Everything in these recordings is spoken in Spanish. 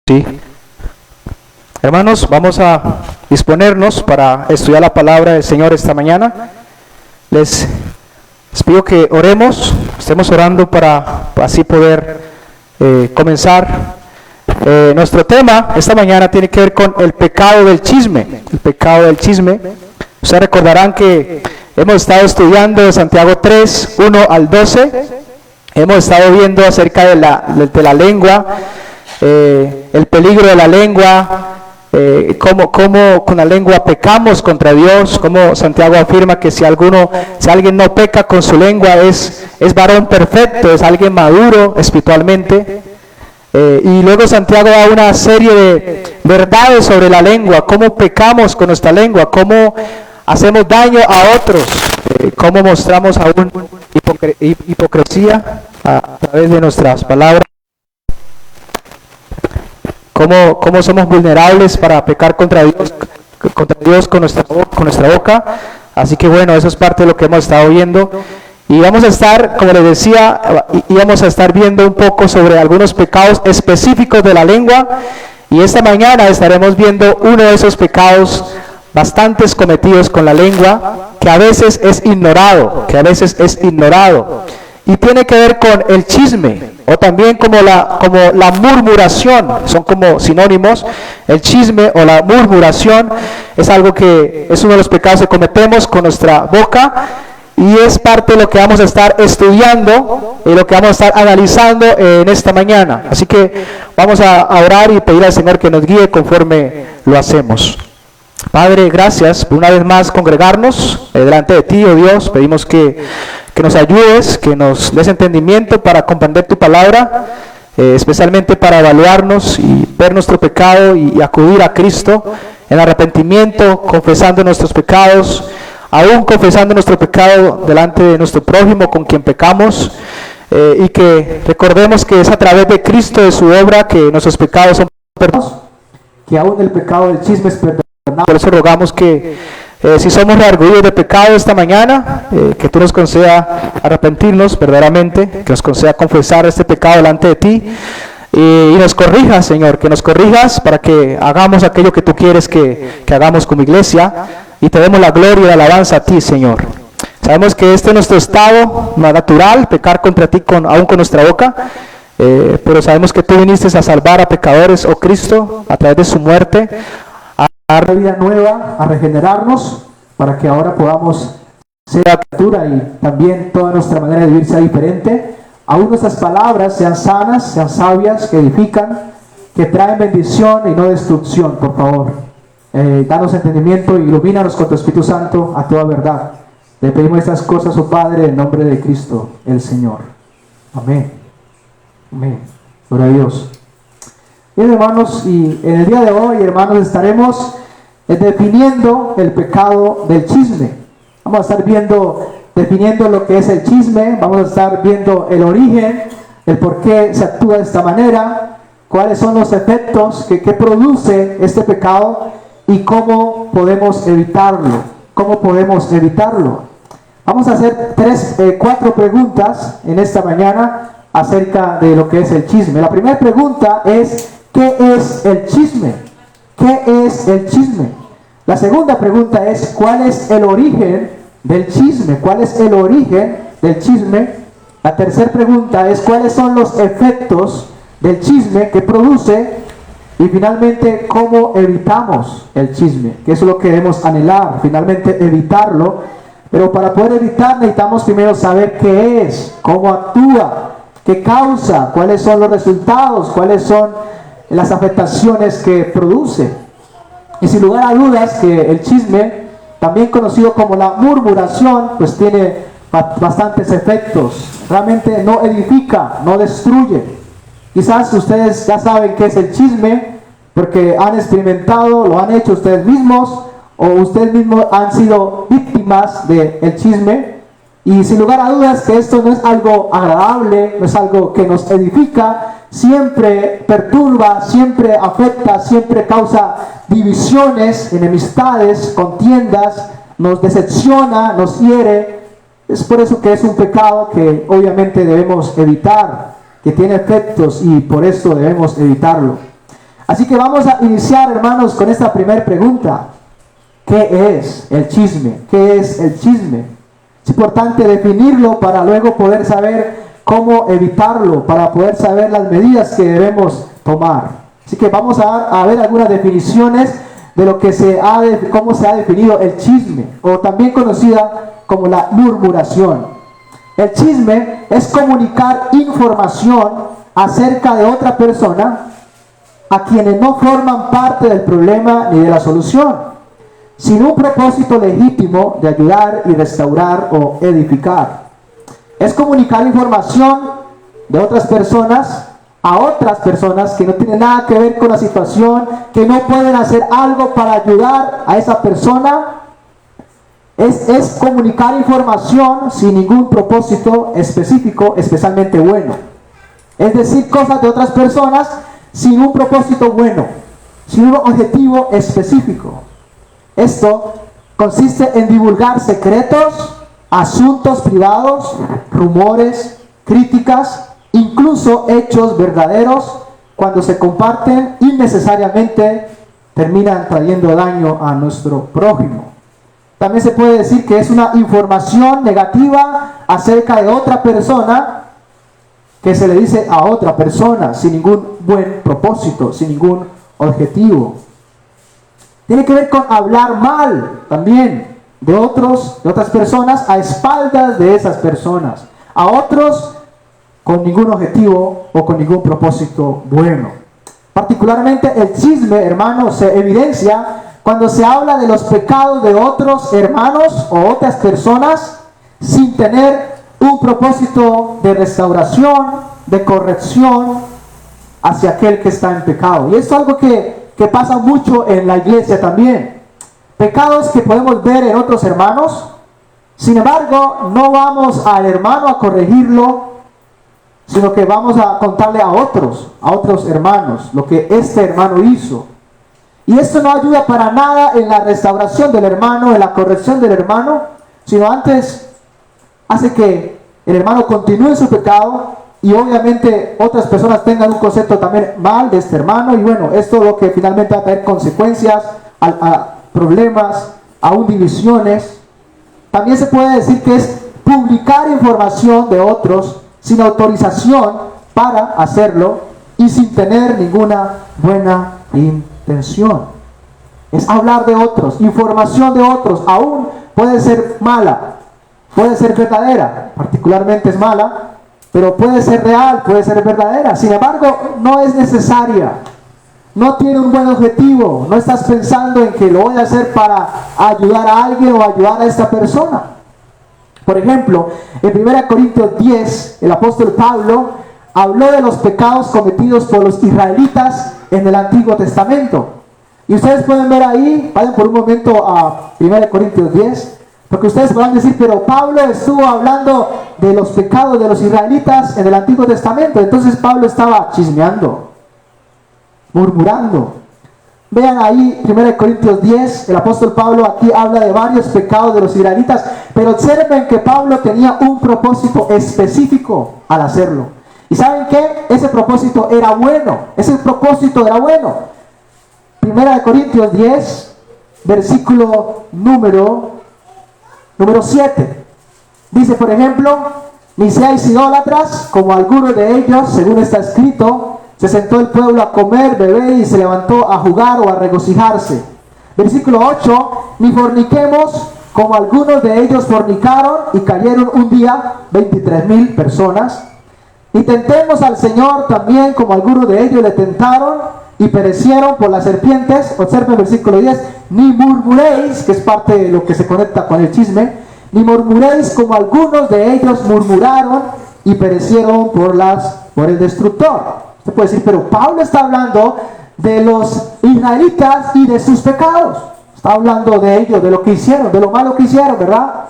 Sí. Hermanos, vamos a disponernos para estudiar la palabra del Señor esta mañana. Les pido que oremos, estemos orando para así poder comenzar. Nuestro tema esta mañana tiene que ver con el pecado del chisme. El pecado del chisme. Ustedes recordarán que hemos estado estudiando de Santiago 3, 1 al 12. Hemos estado viendo acerca de la lengua, el peligro de la lengua, cómo con la lengua pecamos contra Dios, cómo Santiago afirma que si alguien no peca con su lengua es varón perfecto, es alguien maduro espiritualmente. Y luego Santiago da una serie de verdades sobre la lengua, cómo pecamos con nuestra lengua, cómo hacemos daño a otros, cómo mostramos aún hipocresía a través de nuestras palabras, cómo somos vulnerables para pecar contra Dios con nuestra boca. Así que bueno, eso es parte de lo que hemos estado viendo. Y vamos a estar, como les decía, íbamos a estar viendo un poco sobre algunos pecados específicos de la lengua. Y esta mañana estaremos viendo uno de esos pecados bastantes cometidos con la lengua, que a veces es ignorado, y tiene que ver con el chisme, o también como la murmuración, son como sinónimos. El chisme o la murmuración es algo que es uno de los pecados que cometemos con nuestra boca, y es parte de lo que vamos a estar estudiando y lo que vamos a estar analizando en esta mañana. Así que vamos a orar y pedir al Señor que nos guíe conforme lo hacemos. Padre, gracias por una vez más congregarnos delante de ti, oh Dios. Pedimos que nos ayudes, que nos des entendimiento para comprender tu palabra, especialmente para evaluarnos y ver nuestro pecado y acudir a Cristo en arrepentimiento, confesando nuestros pecados, aún confesando nuestro pecado delante de nuestro prójimo con quien pecamos, y que recordemos que es a través de Cristo, de su obra, que nuestros pecados son perdonados, que aún el pecado del chisme es perdonado. Por eso rogamos que si somos redargüidos de pecado esta mañana, que tú nos conceda arrepentirnos verdaderamente, que nos conceda confesar este pecado delante de ti, y nos corrijas, Señor, que nos corrijas para que hagamos aquello que tú quieres que hagamos como iglesia, y te demos la gloria y la alabanza a ti, Señor. Sabemos que este es nuestro estado natural, pecar contra ti aún con nuestra boca, pero sabemos que tú viniste a salvar a pecadores, oh Cristo, a través de su muerte, a dar vida nueva, a regenerarnos, para que ahora podamos ser criatura y también toda nuestra manera de vivir sea diferente. Aún nuestras palabras sean sanas, sean sabias, que edifican, que traen bendición y no destrucción, por favor. Danos entendimiento y ilumínanos con tu Espíritu Santo a toda verdad. Le pedimos estas cosas, oh Padre, en nombre de Cristo, el Señor. Amén. Amén. Gloria a Dios. Bien, hermanos, y en el día de hoy, hermanos, estaremos definiendo el pecado del chisme. Vamos a estar definiendo lo que es el chisme, vamos a estar viendo el origen, el por qué se actúa de esta manera, cuáles son los efectos que produce este pecado y cómo podemos evitarlo. Vamos a hacer 4 preguntas en esta mañana acerca de lo que es el chisme. La primera pregunta es: ¿qué es el chisme? ¿Qué es el chisme? La segunda pregunta es: ¿cuál es el origen del chisme? ¿Cuál es el origen del chisme? La tercera pregunta es: ¿cuáles son los efectos del chisme que produce? Y finalmente, ¿cómo evitamos el chisme? Que eso es lo que debemos anhelar, finalmente evitarlo. Pero para poder evitar necesitamos primero saber qué es, cómo actúa, qué causa, cuáles son los resultados, cuáles son las afectaciones que produce. Y sin lugar a dudas que el chisme, también conocido como la murmuración, pues tiene bastantes efectos. Realmente no edifica, no destruye. Quizás ustedes ya saben qué es el chisme, porque han experimentado, lo han hecho ustedes mismos, o ustedes mismos han sido víctimas del chisme. Y sin lugar a dudas que esto no es algo agradable, no es algo que nos edifica, siempre perturba, siempre afecta, siempre causa divisiones, enemistades, contiendas, nos decepciona, nos hiere. Es por eso que es un pecado que obviamente debemos evitar, que tiene efectos y por eso debemos evitarlo. Así que vamos a iniciar, hermanos, con esta primera pregunta. ¿Qué es el chisme? ¿Qué es el chisme? Es importante definirlo para luego poder saber cómo evitarlo, para poder saber las medidas que debemos tomar. Así que vamos a ver algunas definiciones de lo que cómo se ha definido el chisme, o también conocida como la murmuración. El chisme es comunicar información acerca de otra persona a quienes no forman parte del problema ni de la solución, sin un propósito legítimo de ayudar y restaurar o edificar. Es comunicar información de otras personas a otras personas que no tienen nada que ver con la situación, que no pueden hacer algo para ayudar a esa persona. Es comunicar información sin ningún propósito específico, especialmente bueno. Es decir, cosas de otras personas sin un propósito bueno, sin un objetivo específico. Esto consiste en divulgar secretos, asuntos privados, rumores, críticas, incluso hechos verdaderos, cuando se comparten innecesariamente terminan trayendo daño a nuestro prójimo. También se puede decir que es una información negativa acerca de otra persona que se le dice a otra persona sin ningún buen propósito, sin ningún objetivo. Tiene que ver con hablar mal también de otras personas a espaldas de esas personas, a otros con ningún objetivo o con ningún propósito bueno. Particularmente el chisme, hermanos, se evidencia cuando se habla de los pecados de otros hermanos o otras personas sin tener un propósito de restauración, de corrección hacia aquel que está en pecado. Y esto es algo que pasa mucho en la iglesia también. Pecados que podemos ver en otros hermanos, sin embargo, no vamos al hermano a corregirlo, sino que vamos a contarle a otros hermanos, lo que este hermano hizo. Y esto no ayuda para nada en la restauración del hermano, en la corrección del hermano, sino antes hace que el hermano continúe en su pecado y obviamente otras personas tengan un concepto también mal de este hermano. Y bueno, esto es lo que finalmente va a traer consecuencias, a problemas, aún divisiones. También se puede decir que es publicar información de otros sin autorización para hacerlo y sin tener ninguna buena intención. Es hablar de otros, información de otros, aún puede ser mala, puede ser verdadera, particularmente es mala, pero puede ser real, puede ser verdadera. Sin embargo, no es necesaria, no tiene un buen objetivo, no estás pensando en que lo voy a hacer para ayudar a alguien o ayudar a esta persona. Por ejemplo, en 1 Corintios 10, el apóstol Pablo habló de los pecados cometidos por los israelitas en el Antiguo Testamento. Y ustedes pueden ver ahí, vayan por un momento a 1 Corintios 10, porque ustedes podrán decir, pero Pablo estuvo hablando de los pecados de los israelitas en el Antiguo Testamento. Entonces Pablo estaba chismeando, murmurando. Vean ahí 1 Corintios 10, el apóstol Pablo aquí habla de varios pecados de los israelitas, pero observen que Pablo tenía un propósito específico al hacerlo. ¿Y saben qué? Ese propósito era bueno, ese propósito era bueno. 1 Corintios 10, versículo número 7. Dice, por ejemplo, ni seáis idólatras, como algunos de ellos, según está escrito, se sentó el pueblo a comer, beber y se levantó a jugar o a regocijarse. Versículo 8, ni forniquemos, como algunos de ellos fornicaron y cayeron un día 23,000 personas. Ni tentemos al Señor también, como algunos de ellos le tentaron y perecieron por las serpientes. Observen el versículo 10, ni murmuréis, que es parte de lo que se conecta con el chisme, ni murmuréis como algunos de ellos murmuraron y perecieron por el destructor. Usted puede decir, pero Pablo está hablando de los israelitas y de sus pecados. Está hablando de ellos, de lo que hicieron, de lo malo que hicieron, ¿verdad?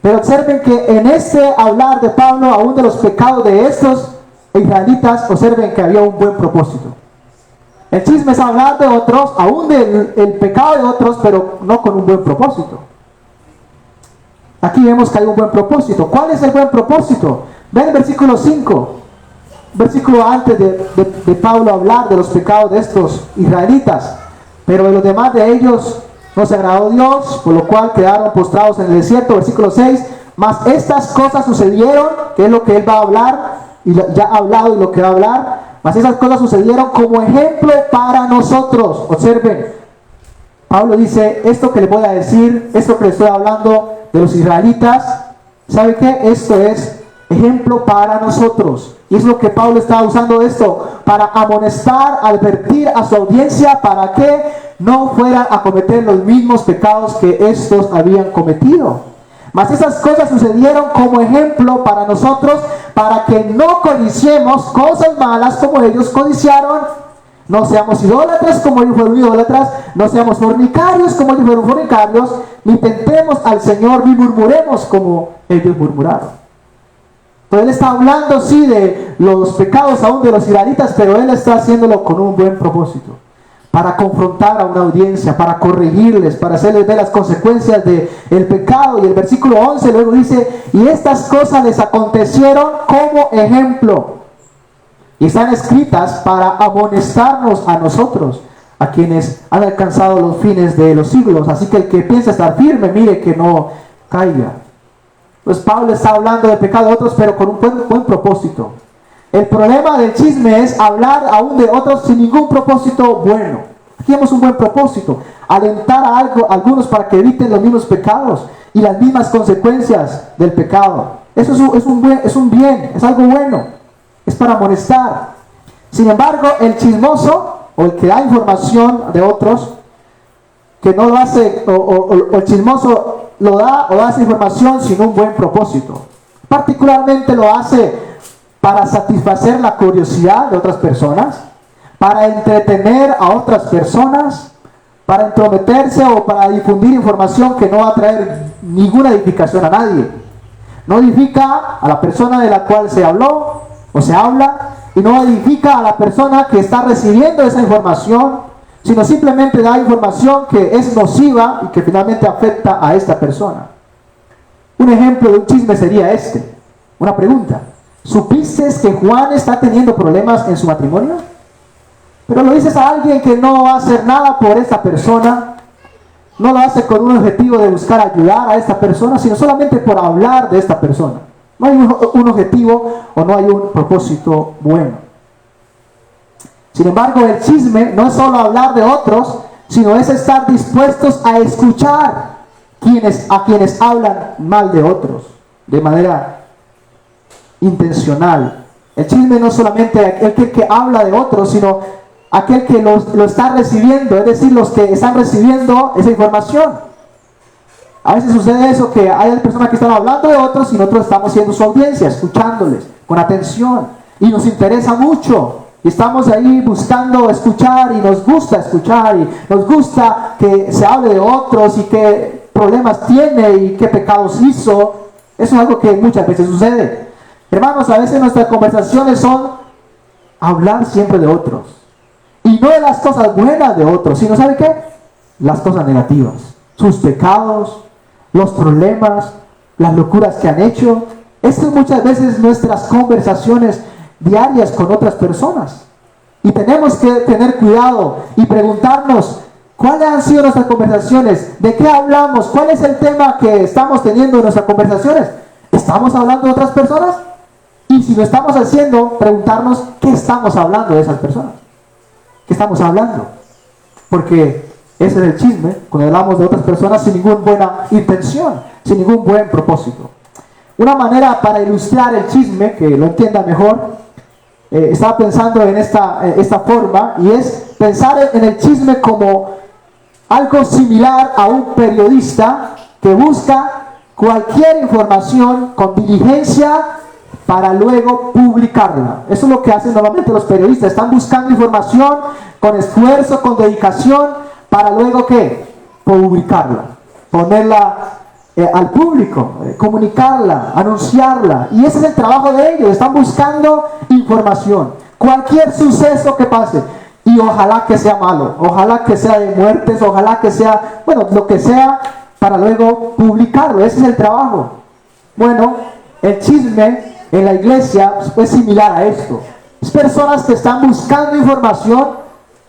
Pero observen que en este hablar de Pablo, aún de los pecados de estos israelitas, observen que había un buen propósito. El chisme es hablar de otros, aún del pecado de otros, pero no con un buen propósito. Aquí vemos que hay un buen propósito. ¿Cuál es el buen propósito? Ven el versículo 5. versículo antes de Pablo hablar de los pecados de estos israelitas. Pero de los demás de ellos no se agradó Dios, por lo cual quedaron postrados en el desierto. Versículo 6. Mas estas cosas sucedieron, que es lo que él va a hablar, y ya ha hablado y lo que va a hablar. Mas esas cosas sucedieron como ejemplo para nosotros. Observen, Pablo dice, esto que les voy a decir, esto que les estoy hablando de los israelitas, ¿sabe qué? Esto es ejemplo para nosotros. Y es lo que Pablo está usando esto, para amonestar, advertir a su audiencia, para que no fueran a cometer los mismos pecados que estos habían cometido. Mas esas cosas sucedieron como ejemplo para nosotros, para que no codiciemos cosas malas como ellos codiciaron. No seamos idólatras como ellos fueron idólatras, no seamos fornicarios como ellos fueron fornicarios, ni tentemos al Señor, ni murmuremos como ellos murmuraron. Entonces él está hablando sí de los pecados aún de los israelitas, pero él está haciéndolo con un buen propósito, para confrontar a una audiencia, para corregirles, para hacerles ver las consecuencias del pecado. Y el versículo 11 luego dice, y estas cosas les acontecieron como ejemplo, y están escritas para amonestarnos a nosotros, a quienes han alcanzado los fines de los siglos. Así que el que piensa estar firme, mire que no caiga. Pues Pablo está hablando del pecado de otros, pero con un buen propósito. El problema del chisme es hablar aún de otros sin ningún propósito bueno. Aquí vemos un buen propósito, alentar a algunos para que eviten los mismos pecados y las mismas consecuencias del pecado. Eso es un bien, es algo bueno, es para amonestar. Sin embargo, el chismoso, o el que da información de otros, que no lo hace, o el chismoso lo da o da esa información sin un buen propósito. Particularmente lo hace para satisfacer la curiosidad de otras personas, para entretener a otras personas, para entrometerse o para difundir información que no va a traer ninguna edificación a nadie. No edifica a la persona de la cual se habló o se habla, y no edifica a la persona que está recibiendo esa información, sino simplemente da información que es nociva y que finalmente afecta a esta persona. Un ejemplo de un chisme sería este. Una pregunta: ¿supiste que Juan está teniendo problemas en su matrimonio? Pero lo dices a alguien que no va a hacer nada por esta persona, no lo hace con un objetivo de buscar ayudar a esta persona, sino solamente por hablar de esta persona. No hay un objetivo o no hay un propósito bueno. Sin embargo, el chisme no es solo hablar de otros, sino es estar dispuestos a escuchar a quienes hablan mal de otros, de manera intencional. El chisme no es solamente aquel que habla de otros, sino aquel que lo está recibiendo, es decir, los que están recibiendo esa información. A veces sucede eso, que hay personas que están hablando de otros y nosotros estamos siendo su audiencia, escuchándoles con atención, y nos interesa mucho. Y estamos ahí buscando escuchar, y nos gusta escuchar, y nos gusta que se hable de otros y qué problemas tiene y qué pecados hizo. Eso es algo que muchas veces sucede. Hermanos, a veces nuestras conversaciones son hablar siempre de otros. Y no de las cosas buenas de otros, sino ¿sabe qué? Las cosas negativas. Sus pecados, los problemas, las locuras que han hecho. Esto es muchas veces nuestras conversaciones diarias con otras personas, y tenemos que tener cuidado y preguntarnos cuáles han sido nuestras conversaciones, de qué hablamos, cuál es el tema que estamos teniendo en nuestras conversaciones. ¿Estamos hablando de otras personas? Y si lo estamos haciendo, preguntarnos qué estamos hablando de esas personas, qué estamos hablando, porque ese es el chisme, cuando hablamos de otras personas sin ninguna buena intención, sin ningún buen propósito. Una manera para ilustrar el chisme, que lo entienda mejor, estaba pensando en esta forma, y es pensar en el chisme como algo similar a un periodista que busca cualquier información con diligencia para luego publicarla. Eso es lo que hacen normalmente los periodistas. Están buscando información con esfuerzo, con dedicación, para luego ¿qué? Publicarla, ponerla al público, comunicarla, anunciarla. Y ese es el trabajo de ellos. Están buscando información, cualquier suceso que pase, y ojalá que sea malo, ojalá que sea de muertes, ojalá que sea, bueno, lo que sea, para luego publicarlo. Ese es el trabajo. Bueno, el chisme en la iglesia es similar a esto. Es personas que están buscando información,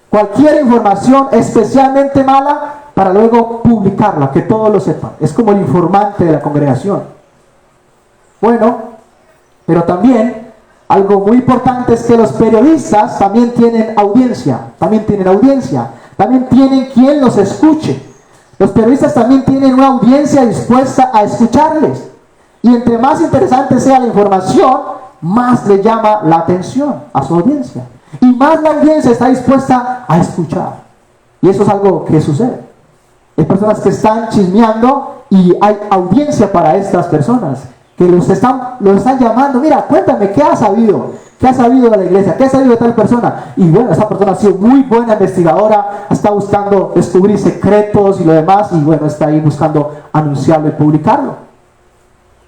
cualquier información, especialmente mala, para luego publicarla, que todos lo sepan. Es como el informante de la congregación. Bueno, pero también algo muy importante es que los periodistas también tienen audiencia, también tienen quien los escuche. Los periodistas también tienen una audiencia dispuesta a escucharles. Y entre más interesante sea la información, más le llama la atención a su audiencia. Y más la audiencia está dispuesta a escuchar. Y eso es algo que sucede. Hay personas que están chismeando y hay audiencia para estas personas que los están llamando. Mira, cuéntame, ¿qué has sabido? ¿Qué has sabido de la iglesia? ¿Qué has sabido de tal persona? Y bueno, esa persona ha sido muy buena investigadora, está buscando descubrir secretos y lo demás, y bueno, está ahí buscando anunciarlo y publicarlo.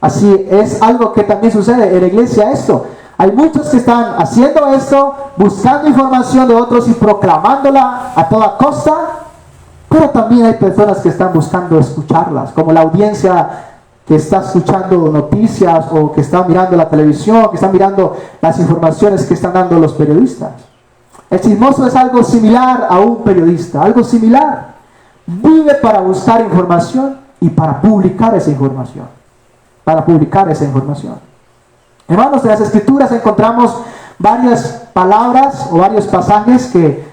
Así es algo que también sucede en la iglesia esto. Hay muchos que están haciendo esto, buscando información de otros y proclamándola a toda costa, pero también hay personas que están buscando escucharlas, como la audiencia que está escuchando noticias o que está mirando la televisión, que está mirando las informaciones que están dando los periodistas. El chismoso es algo similar a un periodista, algo similar. Vive para buscar información y para publicar esa información. Hermanos, en las Escrituras encontramos varias palabras o varios pasajes que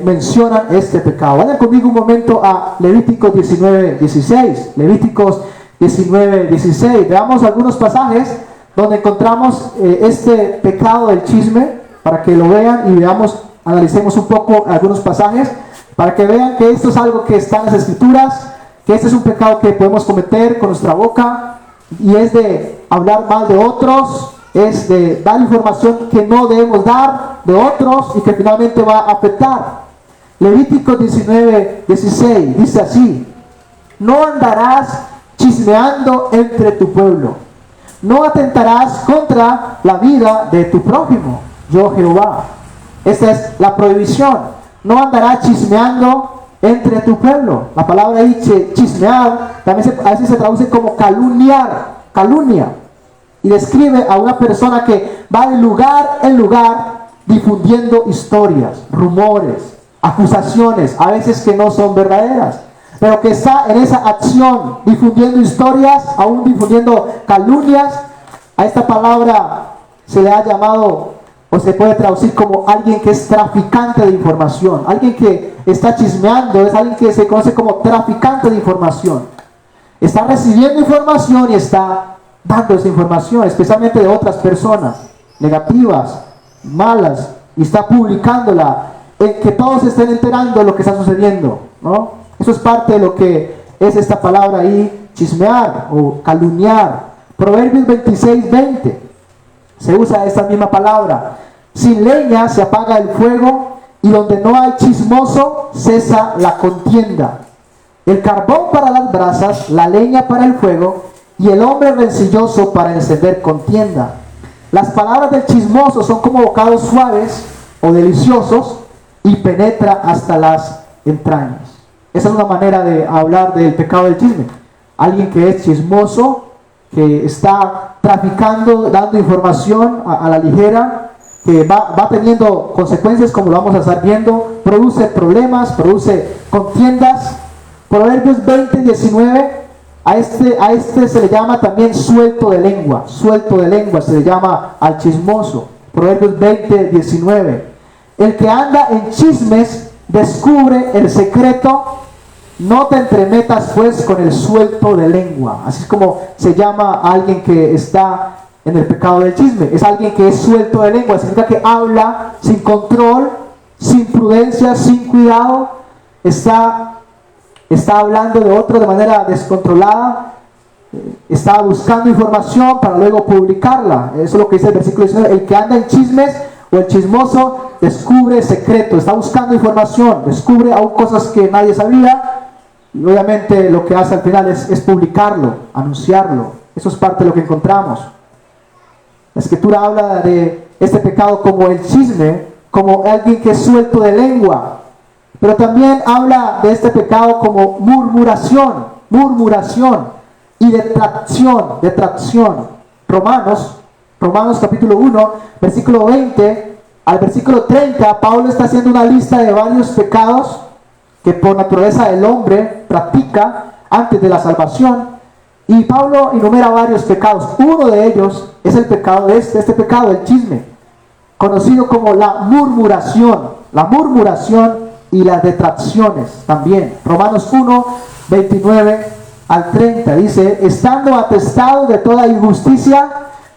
mencionan este pecado. Vayan conmigo un momento a Levíticos 19:16. Levíticos 19:16. Veamos algunos pasajes donde encontramos este pecado del chisme, para que lo vean y veamos, analicemos un poco algunos pasajes, para que vean que esto es algo que está en las Escrituras, que este es un pecado que podemos cometer con nuestra boca, y es de hablar mal de otros, es de dar información que no debemos dar de otros y que finalmente va a afectar. Levítico 19:16 dice así: no andarás chismeando entre tu pueblo, no atentarás contra la vida de tu prójimo, yo Jehová. Esta es la prohibición. No andarás chismeando entre tu pueblo. La palabra ahí, chismear, también a veces se traduce como calumniar, calumnia, y describe a una persona que va de lugar en lugar difundiendo historias, rumores, acusaciones, a veces que no son verdaderas, pero que está en esa acción difundiendo historias, aún difundiendo calumnias. A esta palabra se le ha llamado, o se puede traducir como alguien que es traficante de información. Alguien que está chismeando es alguien que se conoce como traficante de información. Está recibiendo información y está dando esa información, especialmente de otras personas negativas, malas, y está publicándola, en que todos estén enterando de lo que está sucediendo, ¿no? Eso es parte de lo que es esta palabra ahí, chismear o calumniar. Proverbios 26:20. Se usa esta misma palabra. Sin leña se apaga el fuego, y donde no hay chismoso cesa la contienda. El carbón para las brasas, la leña para el fuego, y el hombre rencilloso para encender contienda. Las palabras del chismoso son como bocados suaves o deliciosos, y penetra hasta las entrañas. Esa es una manera de hablar del pecado del chisme. Alguien que es chismoso, que está traficando, dando información a la ligera, que va teniendo consecuencias, como lo vamos a estar viendo, produce problemas, produce contiendas. Proverbios 20:19, a este se le llama también suelto de lengua se le llama al chismoso. Proverbios 20:19, el que anda en chismes descubre el secreto, no te entremetas pues con el suelto de lengua. Así es como se llama a alguien que está en el pecado del chisme. Es alguien que es suelto de lengua, significa que habla sin control, sin prudencia, sin cuidado, está hablando de otro de manera descontrolada, está buscando información para luego publicarla. Eso es lo que dice el versículo 19, el que anda en chismes o el chismoso descubre secreto, está buscando información, descubre aún cosas que nadie sabía, y obviamente lo que hace al final es publicarlo, anunciarlo. Eso es parte de lo que encontramos. La Escritura habla de este pecado como el chisme, como alguien que es suelto de lengua, pero también habla de este pecado como murmuración y detracción. Romanos capítulo 1, versículo 20, al versículo 30, Pablo está haciendo una lista de varios pecados que por naturaleza el hombre practica antes de la salvación. Y Pablo enumera varios pecados. Uno de ellos es el pecado este pecado, el chisme, conocido como la murmuración y las detracciones también. Romanos 1, 29 al 30 dice: estando atestado de toda injusticia,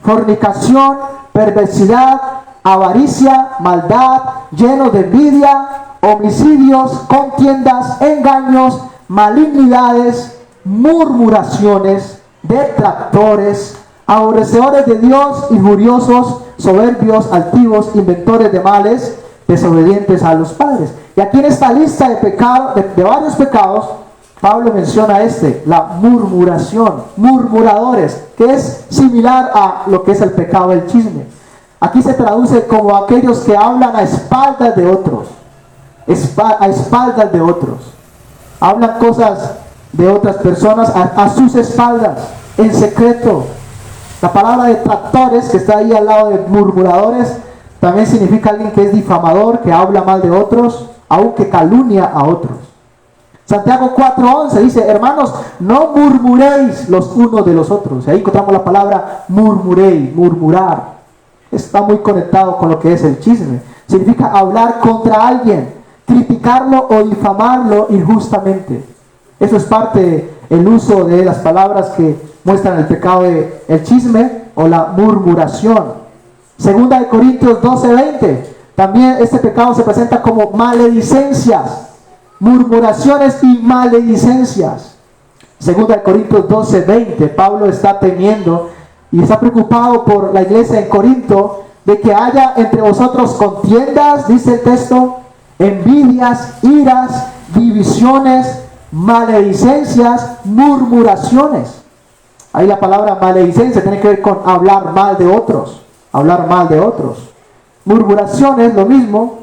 fornicación, perversidad, avaricia, maldad, lleno de envidia, homicidios, contiendas, engaños, malignidades, murmuraciones, detractores, aborrecedores de Dios, injuriosos, soberbios, altivos, inventores de males, desobedientes a los padres. Y aquí en esta lista de pecados, de varios pecados, Pablo menciona la murmuración, murmuradores, que es similar a lo que es el pecado del chisme. Aquí se traduce como aquellos que hablan a espaldas de otros, a espaldas de otros. Hablan cosas de otras personas a sus espaldas, en secreto. La palabra detractores, que está ahí al lado de murmuradores, también significa alguien que es difamador, que habla mal de otros, aunque calumnia a otros. Santiago 4:11 dice: hermanos, no murmuréis los unos de los otros. Y ahí encontramos la palabra murmuréis, murmurar. Está muy conectado con lo que es el chisme. Significa hablar contra alguien, criticarlo o difamarlo injustamente. Eso es parte del uso de las palabras que muestran el pecado del chisme o la murmuración. Segunda de Corintios 12:20. También este pecado se presenta como maledicencias, murmuraciones y maledicencias. Segunda de Corintios 12:20. Pablo está temiendo y está preocupado por la iglesia en Corinto, de que haya entre vosotros contiendas, dice el texto, envidias, iras, divisiones, maledicencias, murmuraciones. Ahí la palabra maledicencia tiene que ver con hablar mal de otros. Hablar mal de otros. Murmuraciones, lo mismo,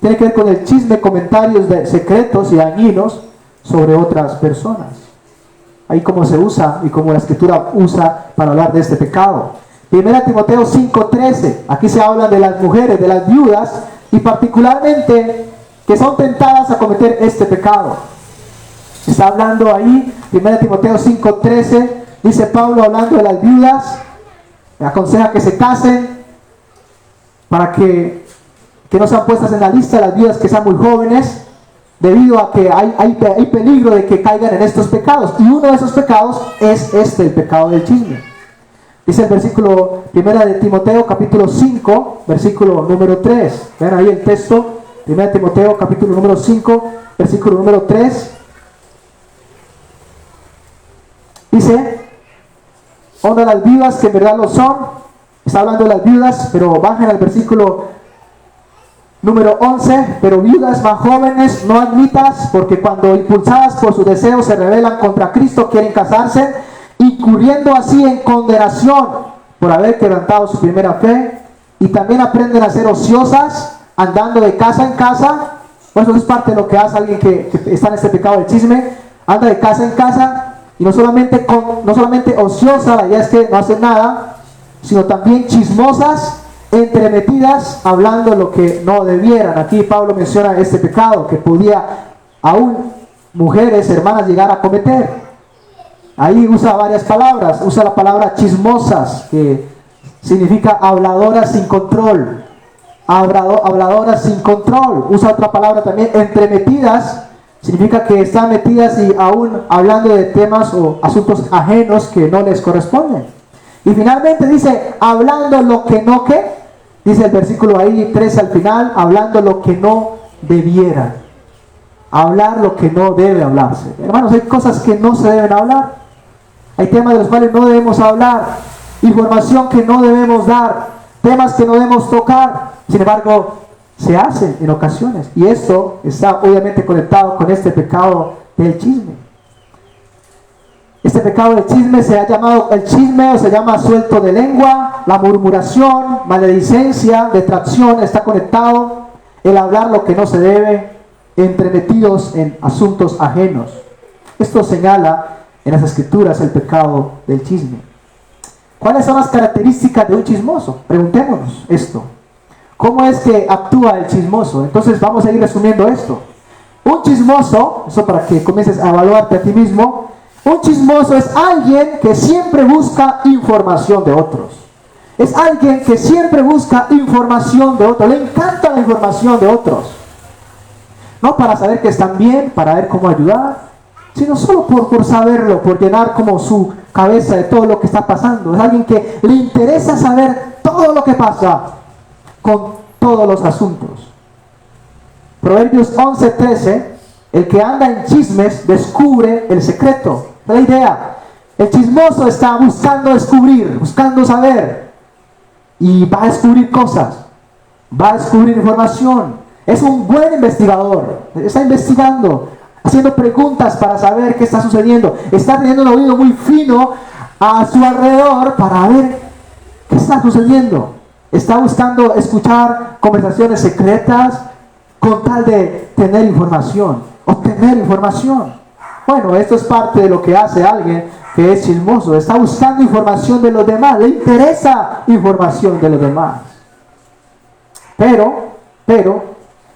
tiene que ver con el chisme, comentarios secretos y dañinos sobre otras personas. Ahí como se usa y como la Escritura usa para hablar de este pecado. 1 Timoteo 5:13. Aquí se habla de las mujeres, de las viudas, y particularmente que son tentadas a cometer este pecado. Está hablando ahí, 1 Timoteo 5:13, dice Pablo hablando de las viudas, aconseja que se casen para que no sean puestas en la lista las viudas que sean muy jóvenes, debido a que hay peligro de que caigan en estos pecados. Y uno de esos pecados es el pecado del chisme. Dice el versículo 1 de Timoteo capítulo 5, versículo número 3. Ven ahí el texto, 1 de Timoteo capítulo número 5, versículo número 3. Dice: honra a las viudas que en verdad lo son. Está hablando de las viudas, pero bajen al versículo número 11. Pero viudas más jóvenes no admitas, porque cuando impulsadas por sus deseos se rebelan contra Cristo, quieren casarse, incurriendo así en condenación por haber quebrantado su primera fe, y también aprenden a ser ociosas, andando de casa en casa. Pues eso es parte de lo que hace alguien que está en este pecado del chisme. Anda de casa en casa, y no solamente ociosa, la idea es que no hacen nada, sino también chismosas, entremetidas, hablando lo que no debieran. Aquí Pablo menciona este pecado que podía aún mujeres, hermanas, llegar a cometer. Ahí usa varias palabras. Usa la palabra chismosas, que significa habladoras sin control. Habladoras sin control. Usa otra palabra también, entremetidas. Significa que están metidas y aún hablando de temas o asuntos ajenos que no les corresponden. Y finalmente dice, hablando lo que no, ¿qué? Dice el versículo ahí 13 al final, hablando lo que no debiera. Hablar lo que no debe hablarse. Hermanos, hay cosas que no se deben hablar. Hay temas de los cuales no debemos hablar. Información que no debemos dar. Temas que no debemos tocar. Sin embargo, se hacen en ocasiones. Y esto está obviamente conectado con este pecado del chisme. Este pecado del chisme se ha llamado el chisme, o se llama suelto de lengua, la murmuración, maledicencia, detracción, está conectado, el hablar lo que no se debe, entremetidos en asuntos ajenos. Esto señala en las Escrituras el pecado del chisme. ¿Cuáles son las características de un chismoso? Preguntémonos esto. ¿Cómo es que actúa el chismoso? Entonces vamos a ir resumiendo esto. Un chismoso, eso para que comiences a evaluarte a ti mismo, un chismoso es alguien que siempre busca información de otros. Es alguien que siempre busca información de otros. Le encanta la información de otros. No para saber que están bien, para ver cómo ayudar, sino solo por saberlo, por llenar como su cabeza de todo lo que está pasando. Es alguien que le interesa saber todo lo que pasa con todos los asuntos. Proverbios 11:13, el que anda en chismes descubre el secreto. La idea, el chismoso está buscando descubrir, buscando saber, y va a descubrir cosas, va a descubrir información. Es un buen investigador, está investigando, haciendo preguntas para saber qué está sucediendo, está teniendo un oído muy fino a su alrededor para ver qué está sucediendo. Está buscando escuchar conversaciones secretas con tal de tener información, obtener información. Bueno, esto es parte de lo que hace alguien que es chismoso. Está buscando información de los demás, le interesa información de los demás. Pero,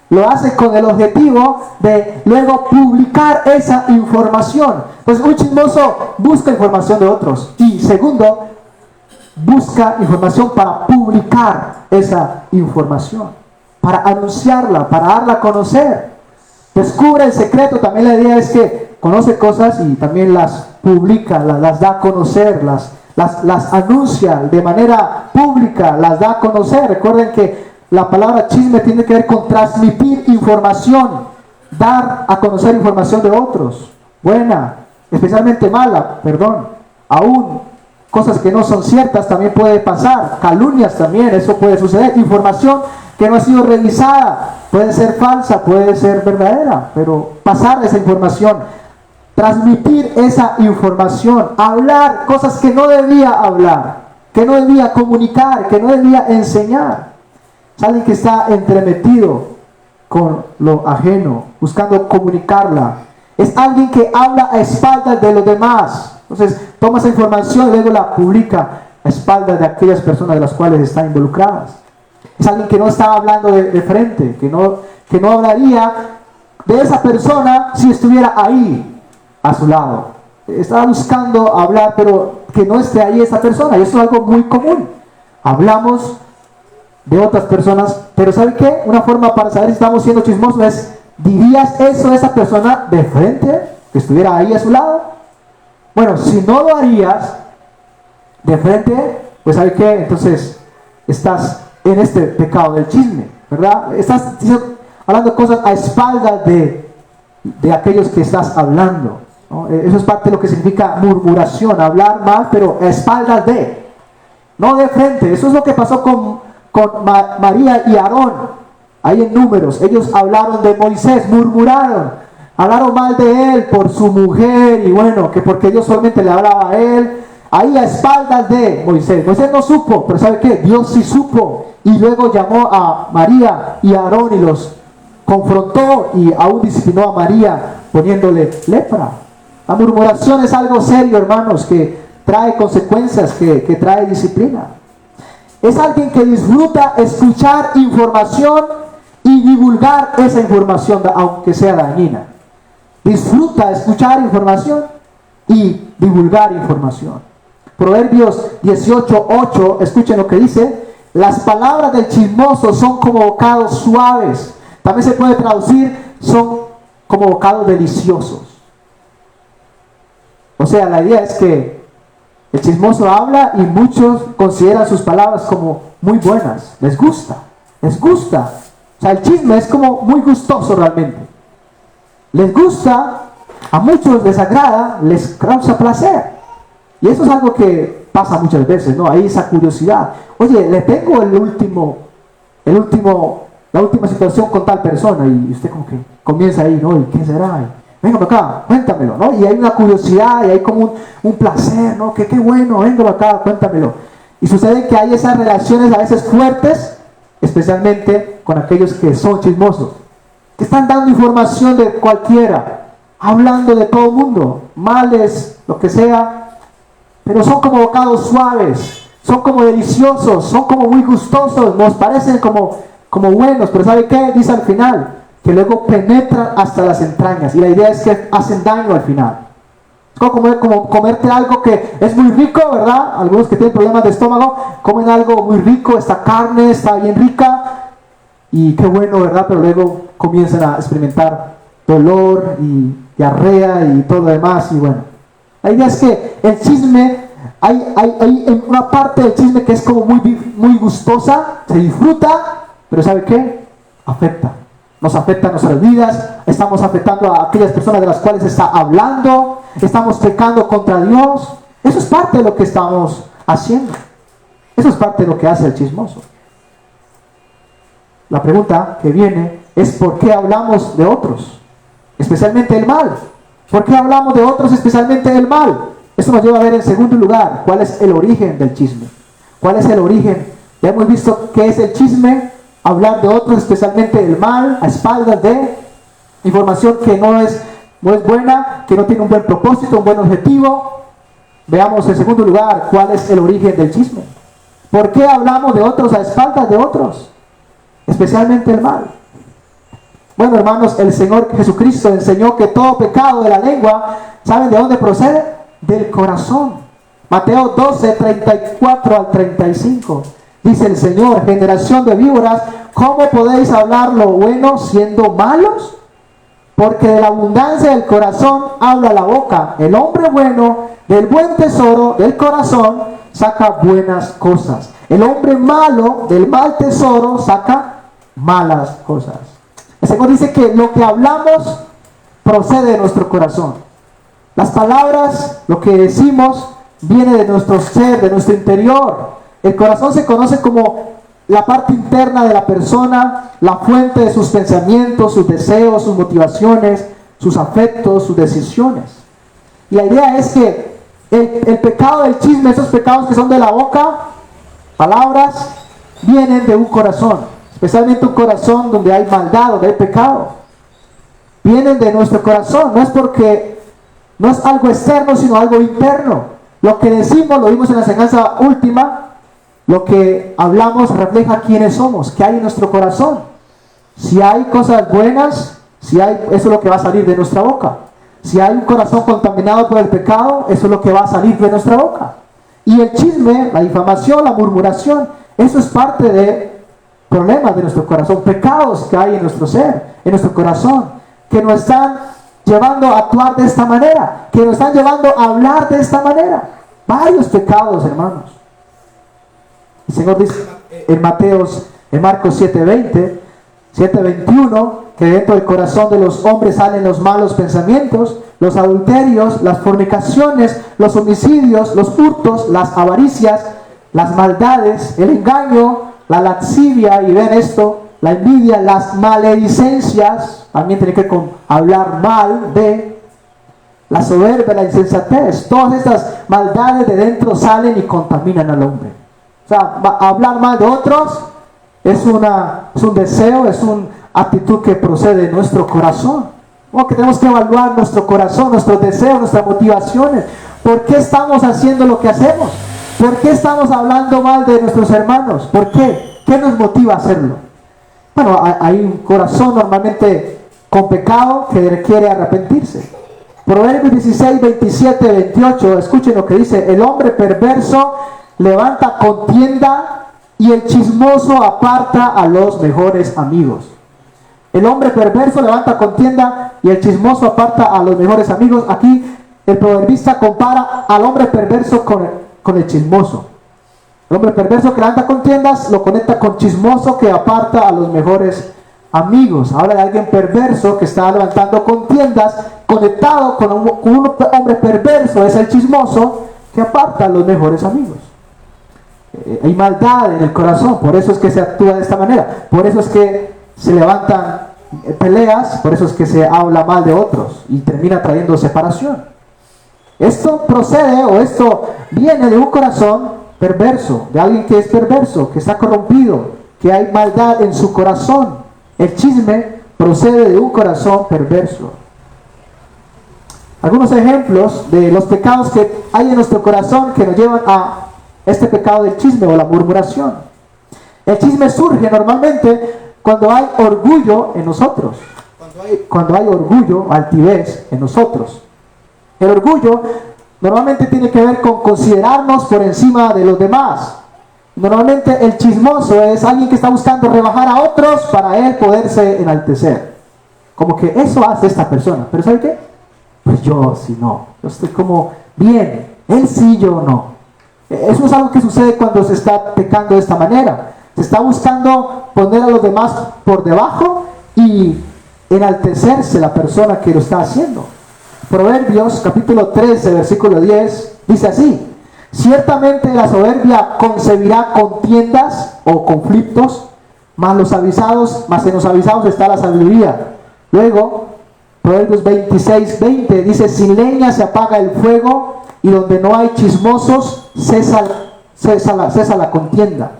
lo hace con el objetivo de luego publicar esa información. Pues un chismoso busca información de otros. Y segundo, busca información para publicar esa información, para anunciarla, para darla a conocer. Descubre el secreto. También la idea es que conoce cosas y también las publica, las da a conocer, las anuncia de manera pública, las da a conocer. Recuerden que la palabra chisme tiene que ver con transmitir información, dar a conocer información de otros, buena, especialmente mala, aún cosas que no son ciertas también puede pasar, calumnias también, eso puede suceder, información que no ha sido revisada, puede ser falsa, puede ser verdadera, pero pasar esa información, transmitir esa información, hablar cosas que no debía hablar, que no debía comunicar, que no debía enseñar. Es alguien que está entremetido con lo ajeno, buscando comunicarla. Es alguien que habla a espaldas de los demás. Entonces toma esa información y luego la publica a espaldas de aquellas personas de las cuales están involucradas. Es alguien que no está hablando de frente, que no hablaría de esa persona si estuviera ahí a su lado. Está buscando hablar, pero que no esté ahí esa persona. Y eso es algo muy común. Hablamos de otras personas, pero ¿sabe qué? Una forma para saber si estamos siendo chismosos es, ¿dirías eso a esa persona de frente, que estuviera ahí a su lado? Bueno, si no lo harías de frente, pues ¿sabe qué? Entonces estás en este pecado del chisme, ¿verdad? Estás hablando cosas a espaldas de aquellos que estás hablando, ¿no? Eso es parte de lo que significa murmuración, hablar mal, pero a espaldas de, no de frente. Eso es lo que pasó con María y Aarón, ahí en Números. Ellos hablaron de Moisés, murmuraron, hablaron mal de él por su mujer, y bueno, que porque Dios solamente le hablaba a él, ahí a espaldas de Moisés. Moisés no supo, pero ¿sabe qué? Dios sí supo, y luego llamó a María y a Aarón y los confrontó, y aún disciplinó a María poniéndole lepra. La murmuración es algo serio, hermanos, que trae consecuencias, que trae disciplina. Es alguien que disfruta escuchar información y divulgar esa información, aunque sea dañina. Disfruta escuchar información y divulgar información. Proverbios 18:8, escuchen lo que dice: las palabras del chismoso son como bocados suaves. También se puede traducir, son como bocados deliciosos. O sea, la idea es que el chismoso habla y muchos consideran sus palabras como muy buenas. Les gusta. O sea, el chisme es como muy gustoso realmente. Les gusta, a muchos les agrada, les causa placer. Y eso es algo que pasa muchas veces, ¿no? Hay esa curiosidad. Oye, le tengo la última situación con tal persona, y usted como que comienza ahí, ¿no? ¿Y qué será? Venga para acá, cuéntamelo, ¿no? Y hay una curiosidad y hay como un placer, ¿no? Que qué bueno, venga para acá, cuéntamelo. Y sucede que hay esas relaciones a veces fuertes, especialmente con aquellos que son chismosos, que están dando información de cualquiera, hablando de todo el mundo, males, lo que sea, pero son como bocados suaves, son como deliciosos, son como muy gustosos, nos parecen como como buenos, pero ¿sabe qué? Dice al final, que luego penetran hasta las entrañas, y la idea es que hacen daño al final. Es como comerte algo que es muy rico, ¿verdad? Algunos que tienen problemas de estómago, comen algo muy rico, esta carne está bien rica, y qué bueno, ¿verdad? Pero luego comienzan a experimentar dolor y diarrea y todo lo demás, y bueno. La idea es que el chisme, hay una parte del chisme que es como muy gustosa, se disfruta, pero ¿sabe qué? Afecta. Nos afecta a nuestras vidas, estamos afectando a aquellas personas de las cuales se está hablando, estamos pecando contra Dios. Eso es parte de lo que estamos haciendo. Eso es parte de lo que hace el chismoso. La pregunta que viene es ¿por qué hablamos de otros? Especialmente el mal. ¿Por qué hablamos de otros, especialmente el mal? Esto nos lleva a ver en segundo lugar cuál es el origen del chisme. ¿Cuál es el origen? Ya hemos visto qué es el chisme. Hablar de otros, especialmente el mal, a espaldas de información que no es buena, que no tiene un buen propósito, un buen objetivo. Veamos en segundo lugar cuál es el origen del chisme. ¿Por qué hablamos de otros a espaldas de otros? Especialmente el mal. Bueno, hermanos, el Señor Jesucristo enseñó que todo pecado de la lengua, ¿saben de dónde procede? Del corazón. Mateo 12, 34 al 35. Dice el Señor: generación de víboras, ¿cómo podéis hablar lo bueno siendo malos? Porque de la abundancia del corazón habla la boca. El hombre bueno, del buen tesoro del corazón, saca buenas cosas. El hombre malo, del mal tesoro, saca malas cosas. El Señor dice que lo que hablamos procede de nuestro corazón. Las palabras, lo que decimos, viene de nuestro ser, de nuestro interior. El corazón se conoce como la parte interna de la persona, la fuente de sus pensamientos, sus deseos, sus motivaciones, sus afectos, sus decisiones. Y la idea es que el pecado del chisme, esos pecados que son de la boca, palabras, vienen de un corazón, especialmente un corazón donde hay maldad, donde hay pecado. Vienen de nuestro corazón, no es algo externo, sino algo interno. Lo que decimos, lo vimos en la enseñanza última, lo que hablamos refleja quiénes somos, qué hay en nuestro corazón. Si hay cosas buenas, eso es lo que va a salir de nuestra boca. Si hay un corazón contaminado por el pecado, eso es lo que va a salir de nuestra boca. Y el chisme, la difamación, la murmuración, eso es parte de problemas de nuestro corazón, pecados que hay en nuestro ser, en nuestro corazón, que nos están llevando a actuar de esta manera, que nos están llevando a hablar de esta manera. Varios pecados, hermanos. El Señor dice en Marcos 7:20, 7:21, que dentro del corazón de los hombres salen los malos pensamientos, los adulterios, las fornicaciones, los homicidios, los hurtos, las avaricias, las maldades, el engaño, la lascivia, y ven esto, la envidia, las maledicencias, también tiene que ver con hablar mal de, la soberbia, la insensatez. Todas estas maldades de dentro salen y contaminan al hombre. O sea, hablar mal de otros es un deseo, es una actitud que procede de nuestro corazón. Que tenemos que evaluar nuestro corazón, nuestros deseos, nuestras motivaciones. ¿Por qué estamos haciendo lo que hacemos? ¿Por qué estamos hablando mal de nuestros hermanos? ¿Por qué? ¿Qué nos motiva a hacerlo? Bueno, hay un corazón normalmente con pecado que requiere arrepentirse. Proverbios 16, 27, 28, escuchen lo que dice: el hombre perverso levanta contienda y el chismoso aparta a los mejores amigos. El hombre perverso levanta contienda y el chismoso aparta a los mejores amigos. Aquí el proverbista compara al hombre perverso con el chismoso. El hombre perverso que levanta contiendas lo conecta con chismoso que aparta a los mejores amigos. Habla de alguien perverso que está levantando contiendas, conectado con un hombre perverso, es el chismoso que aparta a los mejores amigos. Hay maldad en el corazón, por eso es que se actúa de esta manera, por eso es que se levantan peleas, por eso es que se habla mal de otros y termina trayendo separación. Esto procede, o esto viene de un corazón perverso, de alguien que es perverso, que está corrompido, que hay maldad en su corazón. El chisme procede de un corazón perverso. Algunos ejemplos de los pecados que hay en nuestro corazón que nos llevan a este pecado del chisme o la murmuración. El chisme surge normalmente cuando hay orgullo en nosotros. Cuando hay orgullo, altivez en nosotros. El orgullo normalmente tiene que ver con considerarnos por encima de los demás. Normalmente el chismoso es alguien que está buscando rebajar a otros para él poderse enaltecer. Como que eso hace esta persona. ¿Pero sabe qué? Pues yo sí no. Yo estoy como bien. Él sí, yo no. Eso es algo que sucede cuando se está pecando de esta manera. Se está buscando poner a los demás por debajo y enaltecerse la persona que lo está haciendo. Proverbios capítulo 13 versículo 10 dice así: ciertamente la soberbia concebirá contiendas o conflictos, mas en los avisados está la sabiduría. Luego Proverbios 26:20 dice: sin leña se apaga el fuego, y donde no hay chismosos cesa la contienda.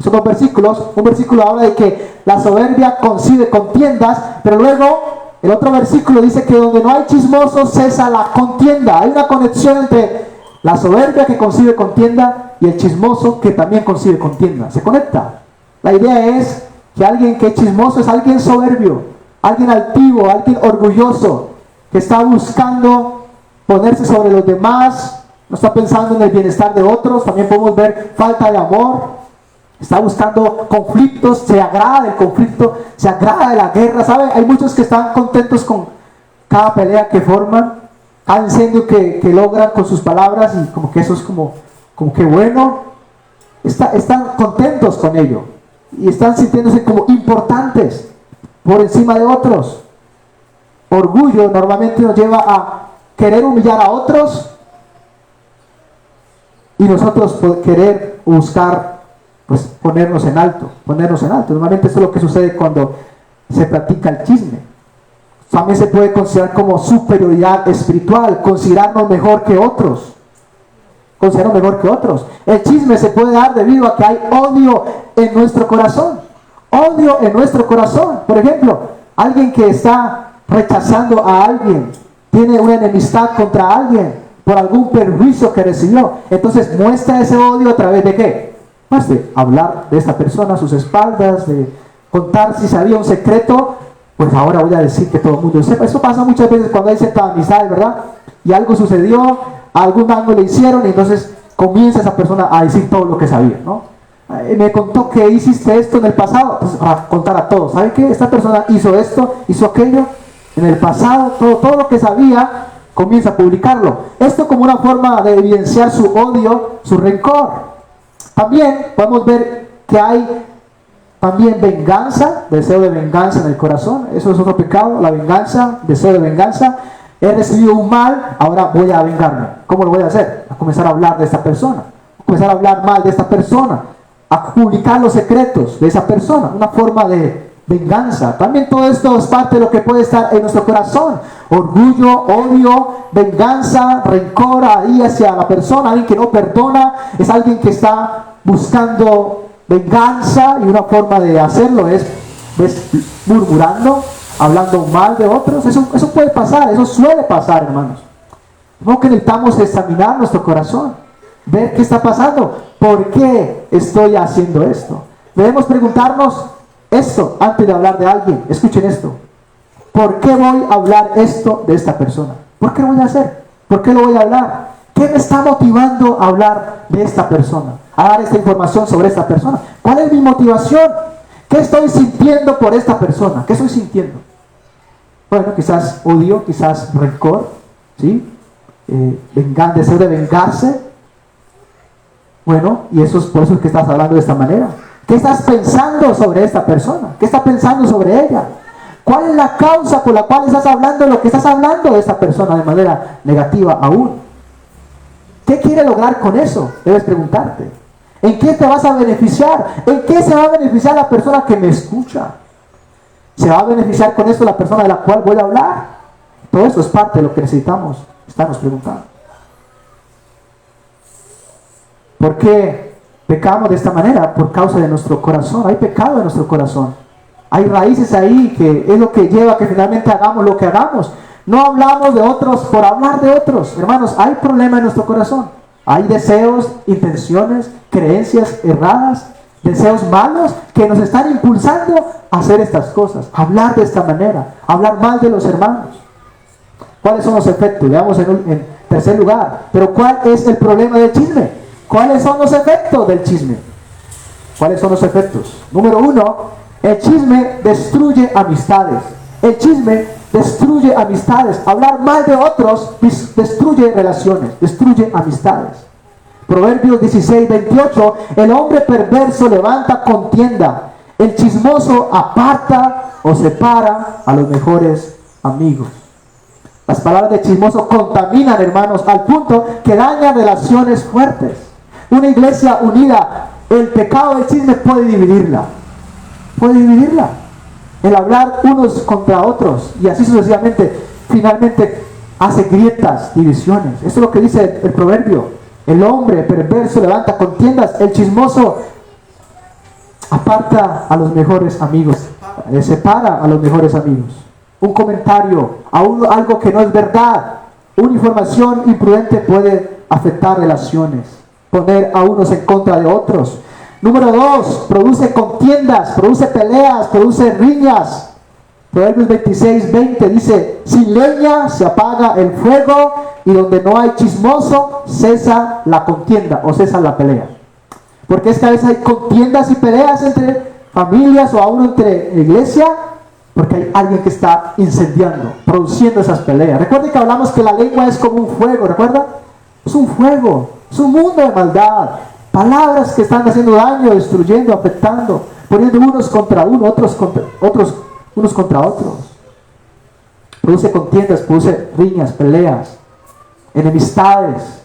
Son dos versículos. Un versículo habla de que la soberbia concibe contiendas, pero luego el otro versículo dice que donde no hay chismosos cesa la contienda. Hay una conexión entre la soberbia que concibe contienda y el chismoso que también concibe contienda. Se conecta. La idea es que alguien que es chismoso es alguien soberbio, alguien altivo, alguien orgulloso, que está buscando ponerse sobre los demás, no está pensando en el bienestar de otros. También podemos ver falta de amor. Está buscando conflictos, se agrada del conflicto, se agrada de la guerra. ¿Sabe? Hay muchos que están contentos con cada pelea que forman, cada incendio que logran con sus palabras, y como que eso es como que bueno. Están contentos con ello y están sintiéndose como importantes por encima de otros. Orgullo normalmente nos lleva a querer humillar a otros y nosotros querer buscar pues ponernos en alto. Normalmente eso es lo que sucede cuando se practica el chisme. También se puede considerar como superioridad espiritual, considerarnos mejor que otros. El chisme se puede dar debido a que hay odio en nuestro corazón. Por ejemplo, alguien que está rechazando a alguien, tiene una enemistad contra alguien por algún perjuicio que recibió. Entonces muestra ese odio a través de ¿qué? Pues de hablar de esta persona a sus espaldas, de contar si sabía un secreto. Pues ahora voy a decir que todo el mundo sepa. Eso pasa muchas veces cuando hay cierta amistad, ¿verdad? Y algo sucedió, algún daño le hicieron, y entonces comienza esa persona a decir todo lo que sabía, ¿no? Me contó que hiciste esto en el pasado, pues a contar a todos. ¿Sabe qué? Esta persona hizo esto, hizo aquello en el pasado, todo lo que sabía, comienza a publicarlo. Esto como una forma de evidenciar su odio, su rencor. También podemos ver que hay también venganza, deseo de venganza en el corazón. Eso es otro pecado, la venganza, deseo de venganza. He recibido un mal, ahora voy a vengarme. ¿Cómo lo voy a hacer? A comenzar a hablar de esta persona, a comenzar a hablar mal de esta persona, a publicar los secretos de esa persona. Una forma de venganza. También todo esto es parte de lo que puede estar en nuestro corazón. Orgullo, odio, venganza, rencor ahí hacia la persona. Alguien que no perdona es alguien que está buscando venganza, y una forma de hacerlo es murmurando, hablando mal de otros. Eso puede pasar, eso suele pasar, hermanos. No, que necesitamos examinar nuestro corazón, ver qué está pasando, por qué estoy haciendo esto. Debemos preguntarnos esto antes de hablar de alguien. Escuchen esto: ¿por qué voy a hablar esto de esta persona? ¿Por qué lo voy a hacer? ¿Por qué lo voy a hablar? ¿Qué me está motivando a hablar de esta persona? A dar esta información sobre esta persona. ¿Cuál es mi motivación? ¿Qué estoy sintiendo por esta persona? ¿Qué estoy sintiendo? Bueno, quizás odio, quizás rencor, ¿sí? Deseo de vengarse. Bueno, y eso es por eso que estás hablando de esta manera. ¿Qué estás pensando sobre esta persona? ¿Qué estás pensando sobre ella? ¿Cuál es la causa por la cual estás hablando lo que estás hablando de esta persona de manera negativa aún? ¿Qué quiere lograr con eso? Debes preguntarte. ¿En qué te vas a beneficiar? ¿En qué se va a beneficiar la persona que me escucha? ¿Se va a beneficiar con esto la persona de la cual voy a hablar? Todo esto es parte de lo que necesitamos estarnos preguntando. ¿Por qué pecamos de esta manera? Por causa de nuestro corazón. Hay pecado en nuestro corazón. Hay raíces ahí que es lo que lleva a que finalmente hagamos lo que hagamos. No hablamos de otros por hablar de otros. Hermanos, hay problema en nuestro corazón. Hay deseos, intenciones, creencias erradas, deseos malos que nos están impulsando a hacer estas cosas, a hablar de esta manera, a hablar mal de los hermanos. ¿Cuáles son los efectos? Veamos en tercer lugar. Pero ¿cuál es el problema del chisme? ¿Cuáles son los efectos del chisme? ¿Cuáles son los efectos? Número uno, el chisme destruye amistades. El chisme destruye amistades. Hablar mal de otros destruye relaciones, destruye amistades. Proverbios 16:28, el hombre perverso levanta contienda. El chismoso aparta o separa a los mejores amigos. Las palabras de chismoso contaminan, hermanos, al punto que dañan relaciones fuertes. Una iglesia unida, el pecado del chisme puede dividirla. Puede dividirla. El hablar unos contra otros y así sucesivamente, finalmente hace grietas, divisiones. Eso es lo que dice el proverbio. El hombre perverso levanta contiendas, el chismoso aparta a los mejores amigos, separa a los mejores amigos. Un comentario, algo que no es verdad, una información imprudente puede afectar relaciones, poner a unos en contra de otros. Número 2, produce contiendas, produce peleas, produce riñas. Proverbios 26:20 dice, sin leña se apaga el fuego y donde no hay chismoso cesa la contienda o cesa la pelea. Porque es que a veces hay contiendas y peleas entre familias o aún entre iglesia, porque hay alguien que está incendiando, produciendo esas peleas. Recuerden que hablamos que la lengua es como un fuego, ¿recuerda? Es un fuego, es un mundo de maldad. Palabras que están haciendo daño, destruyendo, afectando, poniendo unos contra uno, unos contra otros. Produce contiendas, produce riñas, peleas, enemistades.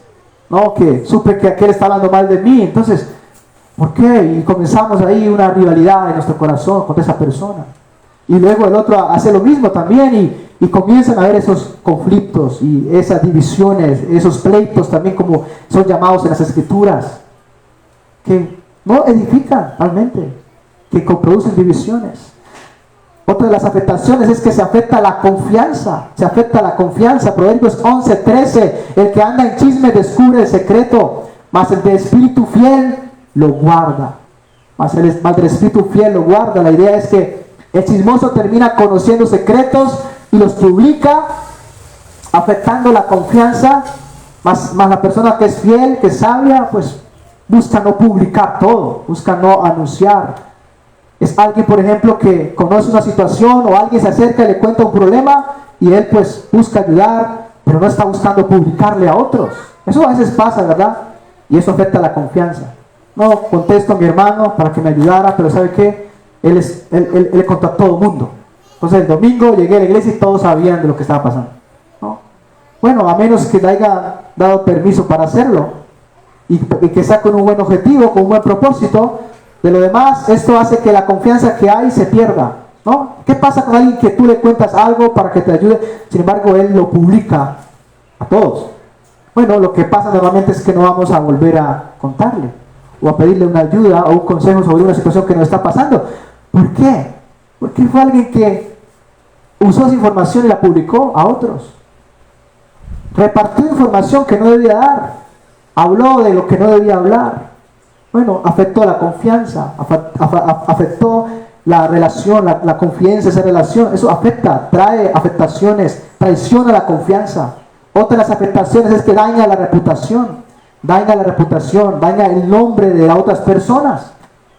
No, que supe que aquel está hablando mal de mí, entonces, ¿por qué? Y comenzamos ahí una rivalidad en nuestro corazón con esa persona. Y luego el otro hace lo mismo también y comienzan a haber esos conflictos y esas divisiones, esos pleitos también como son llamados en las escrituras, que no edifican realmente, que producen divisiones. Otra de las afectaciones es que se afecta la confianza, se afecta la confianza. Proverbios 11:13, el que anda en chisme descubre el secreto, mas el de espíritu fiel lo guarda. Mas el del espíritu fiel lo guarda. La idea es que el chismoso termina conociendo secretos y los publica, afectando la confianza, más la persona que es fiel, que es sabia, pues busca no publicar todo, busca no anunciar. Es alguien, por ejemplo, que conoce una situación o alguien se acerca y le cuenta un problema y él pues busca ayudar, pero no está buscando publicarle a otros. Eso a veces pasa, ¿verdad? Y eso afecta la confianza. No, contesto a mi hermano para que me ayudara, pero ¿sabe qué? Él le contó a todo el mundo. Entonces el domingo llegué a la iglesia y todos sabían de lo que estaba pasando, ¿no? Bueno, a menos que le haya dado permiso para hacerlo y que sea con un buen objetivo, con un buen propósito. De lo demás, esto hace que la confianza que hay se pierda, ¿no? ¿Qué pasa con alguien que tú le cuentas algo para que te ayude? Sin embargo, él lo publica a todos. Bueno, lo que pasa normalmente es que no vamos a volver a contarle o a pedirle una ayuda o un consejo sobre una situación que nos está pasando. ¿Por qué? Porque fue alguien que usó esa información y la publicó a otros. Repartió información que no debía dar. Habló de lo que no debía hablar. Bueno, afectó la confianza, afectó la relación, la confianza, esa relación. Eso afecta, trae afectaciones, traiciona la confianza. Otra de las afectaciones es que daña la reputación, daña el nombre de las otras personas.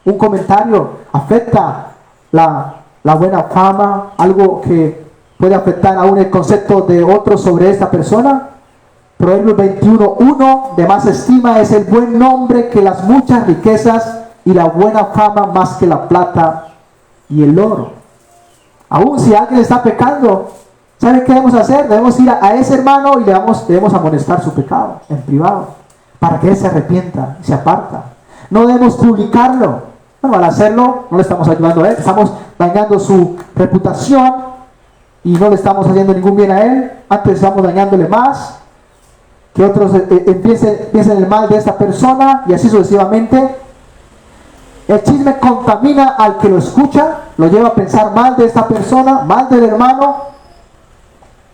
Un comentario afecta la buena fama, algo que puede afectar aún el concepto de otros sobre esta persona. Proverbios 21:1, de más estima es el buen nombre que las muchas riquezas y la buena fama más que la plata y el oro. Aún si alguien está pecando, ¿saben qué debemos hacer? Debemos ir a ese hermano y debemos amonestar su pecado en privado, para que él se arrepienta y se aparta. No debemos publicarlo. Bueno, al hacerlo no le estamos ayudando a él, estamos dañando su reputación y no le estamos haciendo ningún bien a él. Antes estamos dañándole más, que otros piensen el mal de esta persona y así sucesivamente. El chisme contamina al que lo escucha, lo lleva a pensar mal de esta persona, mal del hermano,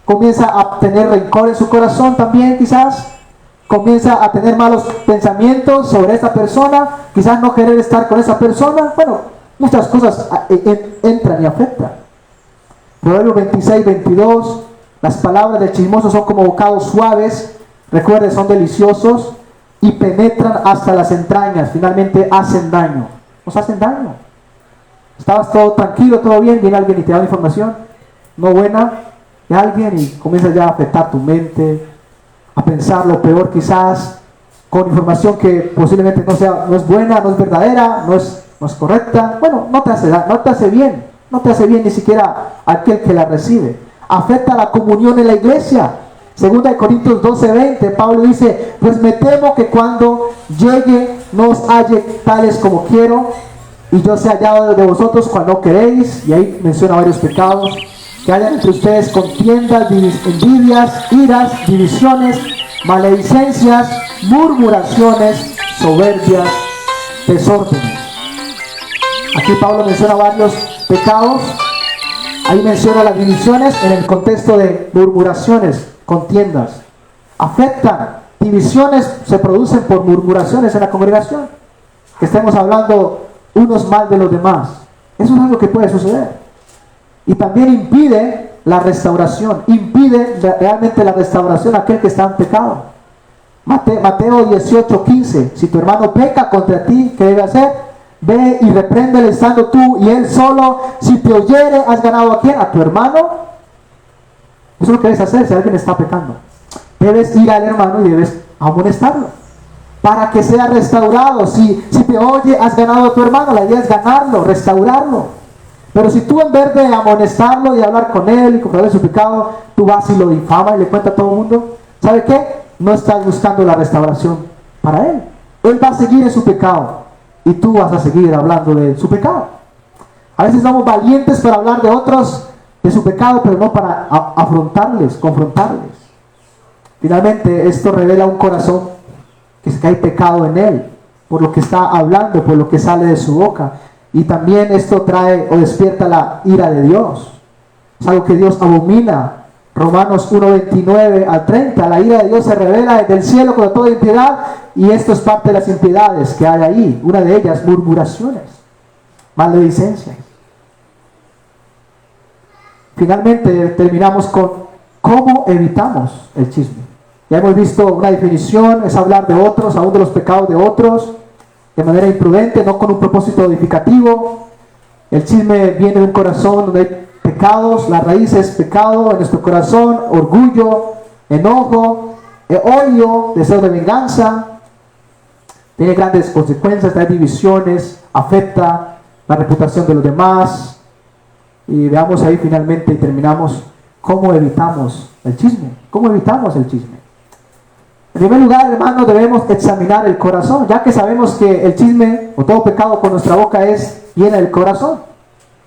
comienza a tener rencor en su corazón también quizás, comienza a tener malos pensamientos sobre esa persona, quizás no querer estar con esa persona. Bueno, muchas cosas entran y afectan. Proverbios 26, 22, las palabras del chismoso son como bocados suaves, recuerden, son deliciosos y penetran hasta las entrañas, finalmente hacen daño. Nos hacen daño. Estabas todo tranquilo, todo bien, viene alguien y te da una información no buena de alguien y comienza ya a afectar tu mente, a pensar lo peor quizás, con información que posiblemente no es buena, no es verdadera, no es correcta. Bueno, no te hace bien, no te hace bien ni siquiera aquel que la recibe. Afecta la comunión en la iglesia. 2 Corintios 12:20, Pablo dice: pues me temo que cuando llegue no os halle tales como quiero, y yo sea hallado de vosotros cuando no queréis. Y ahí menciona varios pecados: que haya entre ustedes contiendas, envidias, iras, divisiones, maledicencias, murmuraciones, soberbias, desórdenes. Aquí Pablo menciona varios pecados. Ahí menciona las divisiones en el contexto de murmuraciones, contiendas. Afectan, divisiones se producen por murmuraciones en la congregación. Que estemos hablando unos mal de los demás. Eso es algo que puede suceder. Y también impide la restauración, impide realmente la restauración a aquel que está en pecado. Mateo 18:15, si tu hermano peca contra ti, ¿qué debe hacer? Ve y repréndele estando tú y él solo. Si te oyere, ¿has ganado a quién? ¿A tu hermano? Eso es lo que debes hacer si alguien está pecando. Debes ir al hermano y debes amonestarlo para que sea restaurado. Si te oye, has ganado a tu hermano. La idea es ganarlo, restaurarlo. Pero si tú, en vez de amonestarlo y hablar con él y comprobar su pecado, tú vas y lo difamas y le cuentas a todo el mundo, ¿sabe qué? No estás buscando la restauración para él. Él va a seguir en su pecado y tú vas a seguir hablando de su pecado. A veces somos valientes para hablar de otros, de su pecado, pero no para afrontarles, confrontarles. Finalmente, esto revela un corazón que hay pecado en él, por lo que está hablando, por lo que sale de su boca. Y también esto trae o despierta la ira de Dios. Es algo que Dios abomina. Romanos 1:29 al 30. La ira de Dios se revela desde el cielo con toda impiedad. Y esto es parte de las impiedades que hay ahí. Una de ellas, murmuraciones, maledicencias. Finalmente terminamos con cómo evitamos el chisme. Ya hemos visto una definición: es hablar de otros, aún de los pecados de otros, de manera imprudente, no con un propósito edificativo. El chisme viene de un corazón donde hay pecados. La raíz es pecado en nuestro corazón: orgullo, enojo, odio, deseo de venganza. Tiene grandes consecuencias, trae divisiones, afecta la reputación de los demás. Y veamos ahí finalmente y terminamos cómo evitamos el chisme. ¿Cómo evitamos el chisme? En primer lugar, hermanos, debemos examinar el corazón, ya que sabemos que el chisme o todo pecado con nuestra boca viene del corazón.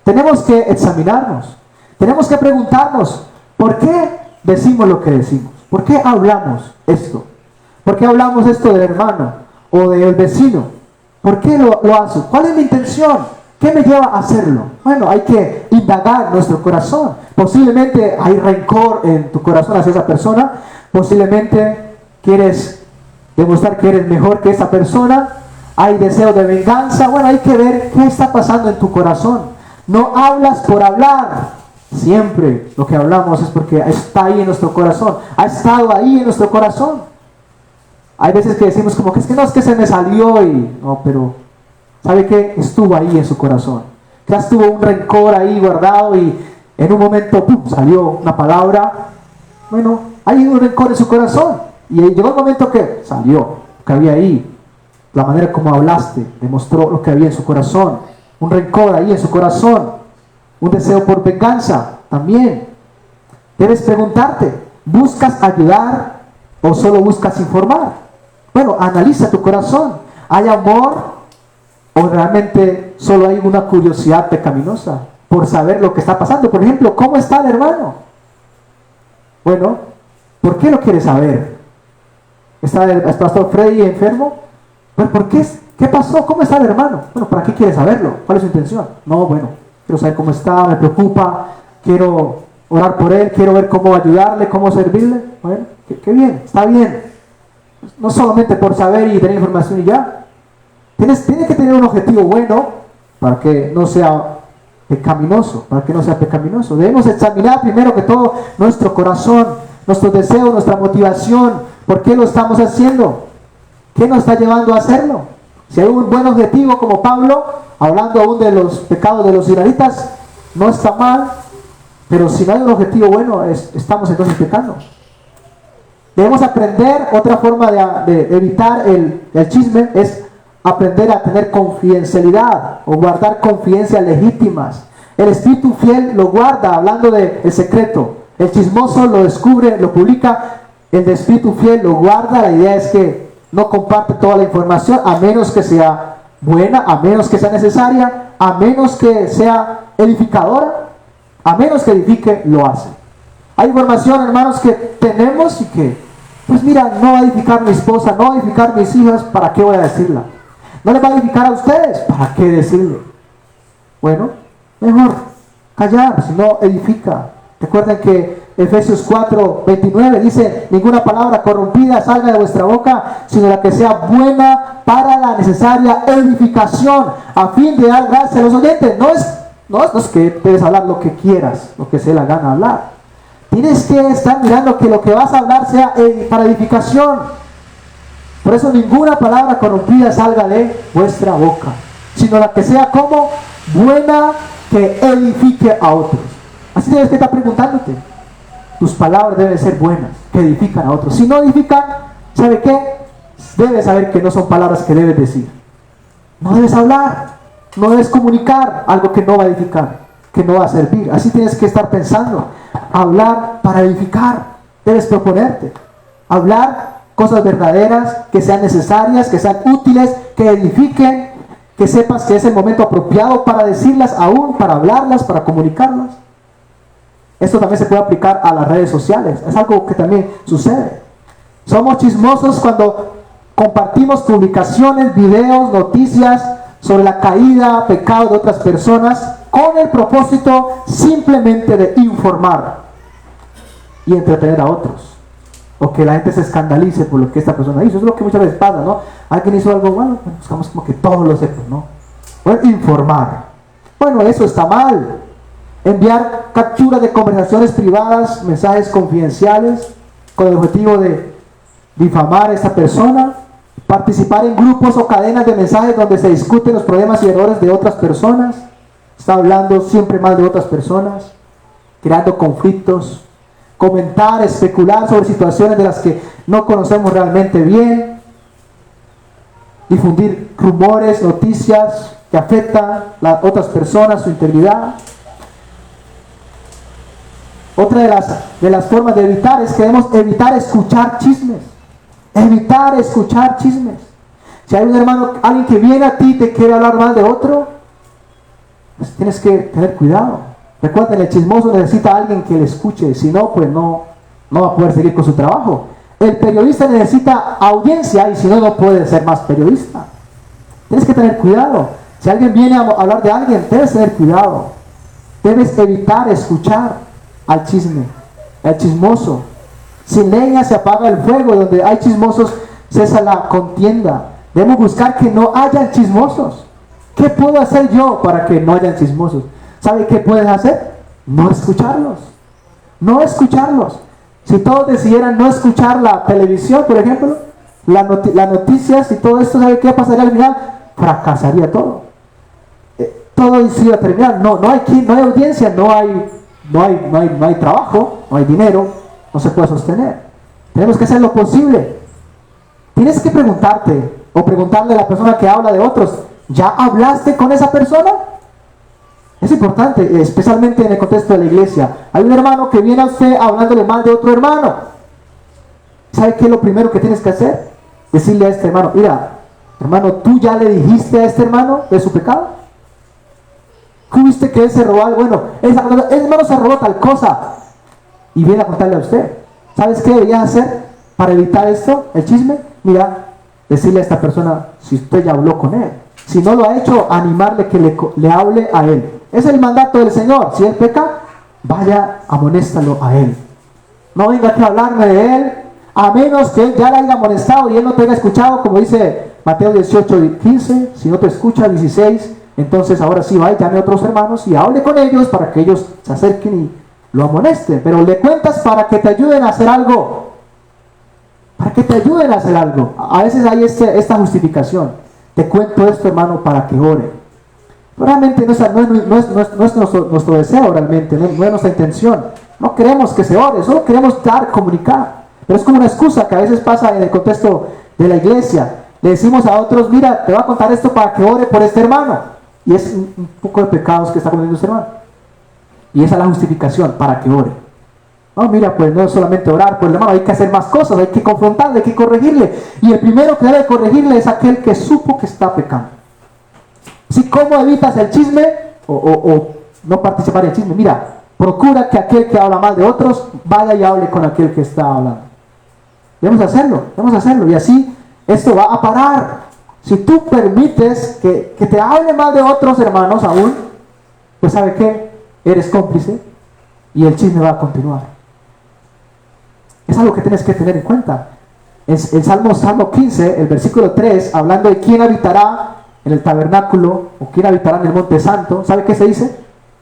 Tenemos que examinarnos. Tenemos que preguntarnos: ¿por qué decimos lo que decimos? ¿Por qué hablamos esto? ¿Por qué hablamos esto del hermano o del vecino? ¿Por qué lo hago? ¿Cuál es mi intención? ¿Qué me lleva a hacerlo? Bueno, hay que indagar nuestro corazón. Posiblemente hay rencor en tu corazón hacia esa persona. Posiblemente quieres demostrar que eres mejor que esa persona. Hay deseo de venganza. Bueno, hay que ver qué está pasando en tu corazón. No hablas por hablar. Siempre lo que hablamos es porque está ahí en nuestro corazón. Ha estado ahí en nuestro corazón. Hay veces que decimos como que no es que se me salió y no, pero ¿sabe qué? Estuvo ahí en su corazón. Quizás tuvo un rencor ahí guardado y en un momento ¡pum!, salió una palabra. Bueno, hay un rencor en su corazón. Y llegó el momento que salió lo que había ahí. La manera como hablaste demostró lo que había en su corazón. Un rencor ahí en su corazón. Un deseo por venganza también. Debes preguntarte: ¿buscas ayudar o solo buscas informar? Bueno, analiza tu corazón. ¿Hay amor o realmente solo hay una curiosidad pecaminosa por saber lo que está pasando? Por ejemplo, ¿cómo está el hermano? Bueno, ¿por qué lo quieres saber? ¿Está el pastor Freddy enfermo? Bueno, ¿por qué? ¿Qué pasó? ¿Cómo está el hermano? Bueno, ¿para qué quieres saberlo? ¿Cuál es su intención? No, bueno, quiero saber cómo está, me preocupa, quiero orar por él, quiero ver cómo ayudarle, cómo servirle. Bueno, qué bien, está bien. no solamente por saber y tener información y ya. Tienes que tener un objetivo bueno para que no sea pecaminoso, Debemos examinar primero que todo nuestro corazón, nuestros deseos, nuestra motivación. ¿Por qué lo estamos haciendo? ¿Qué nos está llevando a hacerlo? Si hay un buen objetivo como Pablo, hablando aún de los pecados de los israelitas, no está mal, pero si no hay un objetivo bueno, estamos entonces pecando. Debemos aprender, otra forma de evitar el chisme es aprender a tener confidencialidad o guardar confidencias legítimas. El espíritu fiel lo guarda, hablando del secreto. El chismoso lo descubre, lo publica. El de espíritu fiel lo guarda. La idea es que no comparte toda la información, a menos que sea buena, a menos que sea necesaria, a menos que sea edificadora, a menos que edifique, lo hace. Hay información, hermanos, que tenemos y que, pues mira, no va a edificar mi esposa, no va a edificar mis hijas, ¿para qué voy a decirla? No les va a edificar a ustedes, ¿para qué decirlo? Bueno, mejor callar, si no edifica. Recuerden que Efesios 4:29 dice: ninguna palabra corrompida salga de vuestra boca, sino la que sea buena para la necesaria edificación, a fin de dar gracia a los oyentes. No es que debes hablar lo que quieras, lo que se la gana hablar. Tienes que estar mirando que lo que vas a hablar sea para edificación. Por eso ninguna palabra corrompida salga de vuestra boca, sino la que sea como buena, que edifique a otros. Así debes que estar preguntándote. Tus palabras deben ser buenas, que edifican a otros. Si no edifican, ¿sabe qué? Debes saber que no son palabras que debes decir. No debes hablar, no debes comunicar algo que no va a edificar, que no va a servir. Así tienes que estar pensando. Hablar para edificar. Debes proponerte. Hablar cosas verdaderas, que sean necesarias, que sean útiles, que edifiquen, que sepas que es el momento apropiado para decirlas, aún para hablarlas, para comunicarlas. Esto también se puede aplicar a las redes sociales. Es algo que también sucede. Somos chismosos cuando compartimos publicaciones, videos, noticias sobre la caída, pecado de otras personas, con el propósito simplemente de informar y entretener a otros. O que la gente se escandalice por lo que esta persona hizo. Eso es lo que muchas veces pasa, ¿no? Alguien hizo algo bueno, buscamos como que todos lo sepan, ¿no? Bueno, informar. Bueno, eso está mal. Enviar capturas de conversaciones privadas, mensajes confidenciales, con el objetivo de difamar a esta persona. Participar en grupos o cadenas de mensajes donde se discuten los problemas y errores de otras personas. Está hablando siempre mal de otras personas, creando conflictos. Comentar, especular sobre situaciones de las que no conocemos realmente bien. Difundir rumores, noticias que afectan a otras personas, su integridad. Otra de las formas de evitar es que debemos evitar escuchar chismes. Evitar escuchar chismes. Si hay un hermano, alguien que viene a ti y te quiere hablar mal de otro, pues tienes que tener cuidado. Recuerden, el chismoso necesita a alguien que le escuche, si no, pues no va a poder seguir con su trabajo. El periodista necesita audiencia y si no, no puede ser más periodista. Tienes que tener cuidado. Si alguien viene a hablar de alguien, debes tener cuidado. Debes evitar escuchar al chisme, al chismoso. Sin leña se apaga el fuego. Donde hay chismosos cesa la contienda. Debemos buscar que no haya chismosos. ¿Qué puedo hacer yo para que no haya chismosos? ¿Sabe qué puedes hacer? No escucharlos. No escucharlos. Si todos decidieran no escuchar la televisión, por ejemplo, las noticias y todo esto, ¿sabe qué pasaría al final? Fracasaría todo. Todo se iba a terminar. No hay audiencia, no hay trabajo, no hay dinero, no se puede sostener. Tenemos que hacer lo posible. Tienes que preguntarte o preguntarle a la persona que habla de otros, ¿ya hablaste con esa persona? Es importante, especialmente en el contexto de la iglesia. Hay un hermano que viene a usted hablándole mal de otro hermano. ¿Sabe qué es lo primero que tienes que hacer? Decirle a este hermano, mira, hermano, ¿tú ya le dijiste a este hermano de su pecado? ¿Tú viste que él se robó algo? Bueno, ese hermano se robó tal cosa. Y viene a contarle a usted. ¿Sabes qué deberías hacer para evitar esto, el chisme? Mira, decirle a esta persona, si usted ya habló con él. Si no lo ha hecho, animarle que le hable a él. Es el mandato del Señor. Si él peca, vaya, amonéstalo a él. No venga aquí a hablarme de él, a menos que él ya la haya amonestado y él no te haya escuchado, como dice Mateo 18:15, si no te escucha 16, entonces ahora sí va y llame a otros hermanos y hable con ellos para que ellos se acerquen y lo amonesten, pero le cuentas para que te ayuden a hacer algo, para que te ayuden a hacer algo. A veces hay esta justificación, te cuento esto, hermano, para que ore. Realmente no es nuestro deseo, realmente, no es nuestra intención. No queremos que se ore, solo queremos comunicar. Pero es como una excusa que a veces pasa en el contexto de la iglesia. Le decimos a otros, mira, te voy a contar esto para que ore por este hermano. Y es un poco de pecados que está cometiendo este hermano. Y esa es la justificación, para que ore. No, mira, pues no es solamente orar por el hermano, hay que hacer más cosas, hay que confrontarle, hay que corregirle. Y el primero que debe corregirle es aquel que supo que está pecando. ¿Sí? ¿Cómo evitas el chisme o no participar en el chisme? Mira, procura que aquel que habla mal de otros vaya y hable con aquel que está hablando. Debemos hacerlo. Y así esto va a parar. Si tú permites que te hable mal de otros hermanos aún, pues ¿sabe qué? Eres cómplice y el chisme va a continuar. Es algo que tienes que tener en cuenta. Es el Salmo 15, el versículo 3, hablando de quién habitará en el tabernáculo o quién habitará en el monte santo. ¿Sabe qué se dice?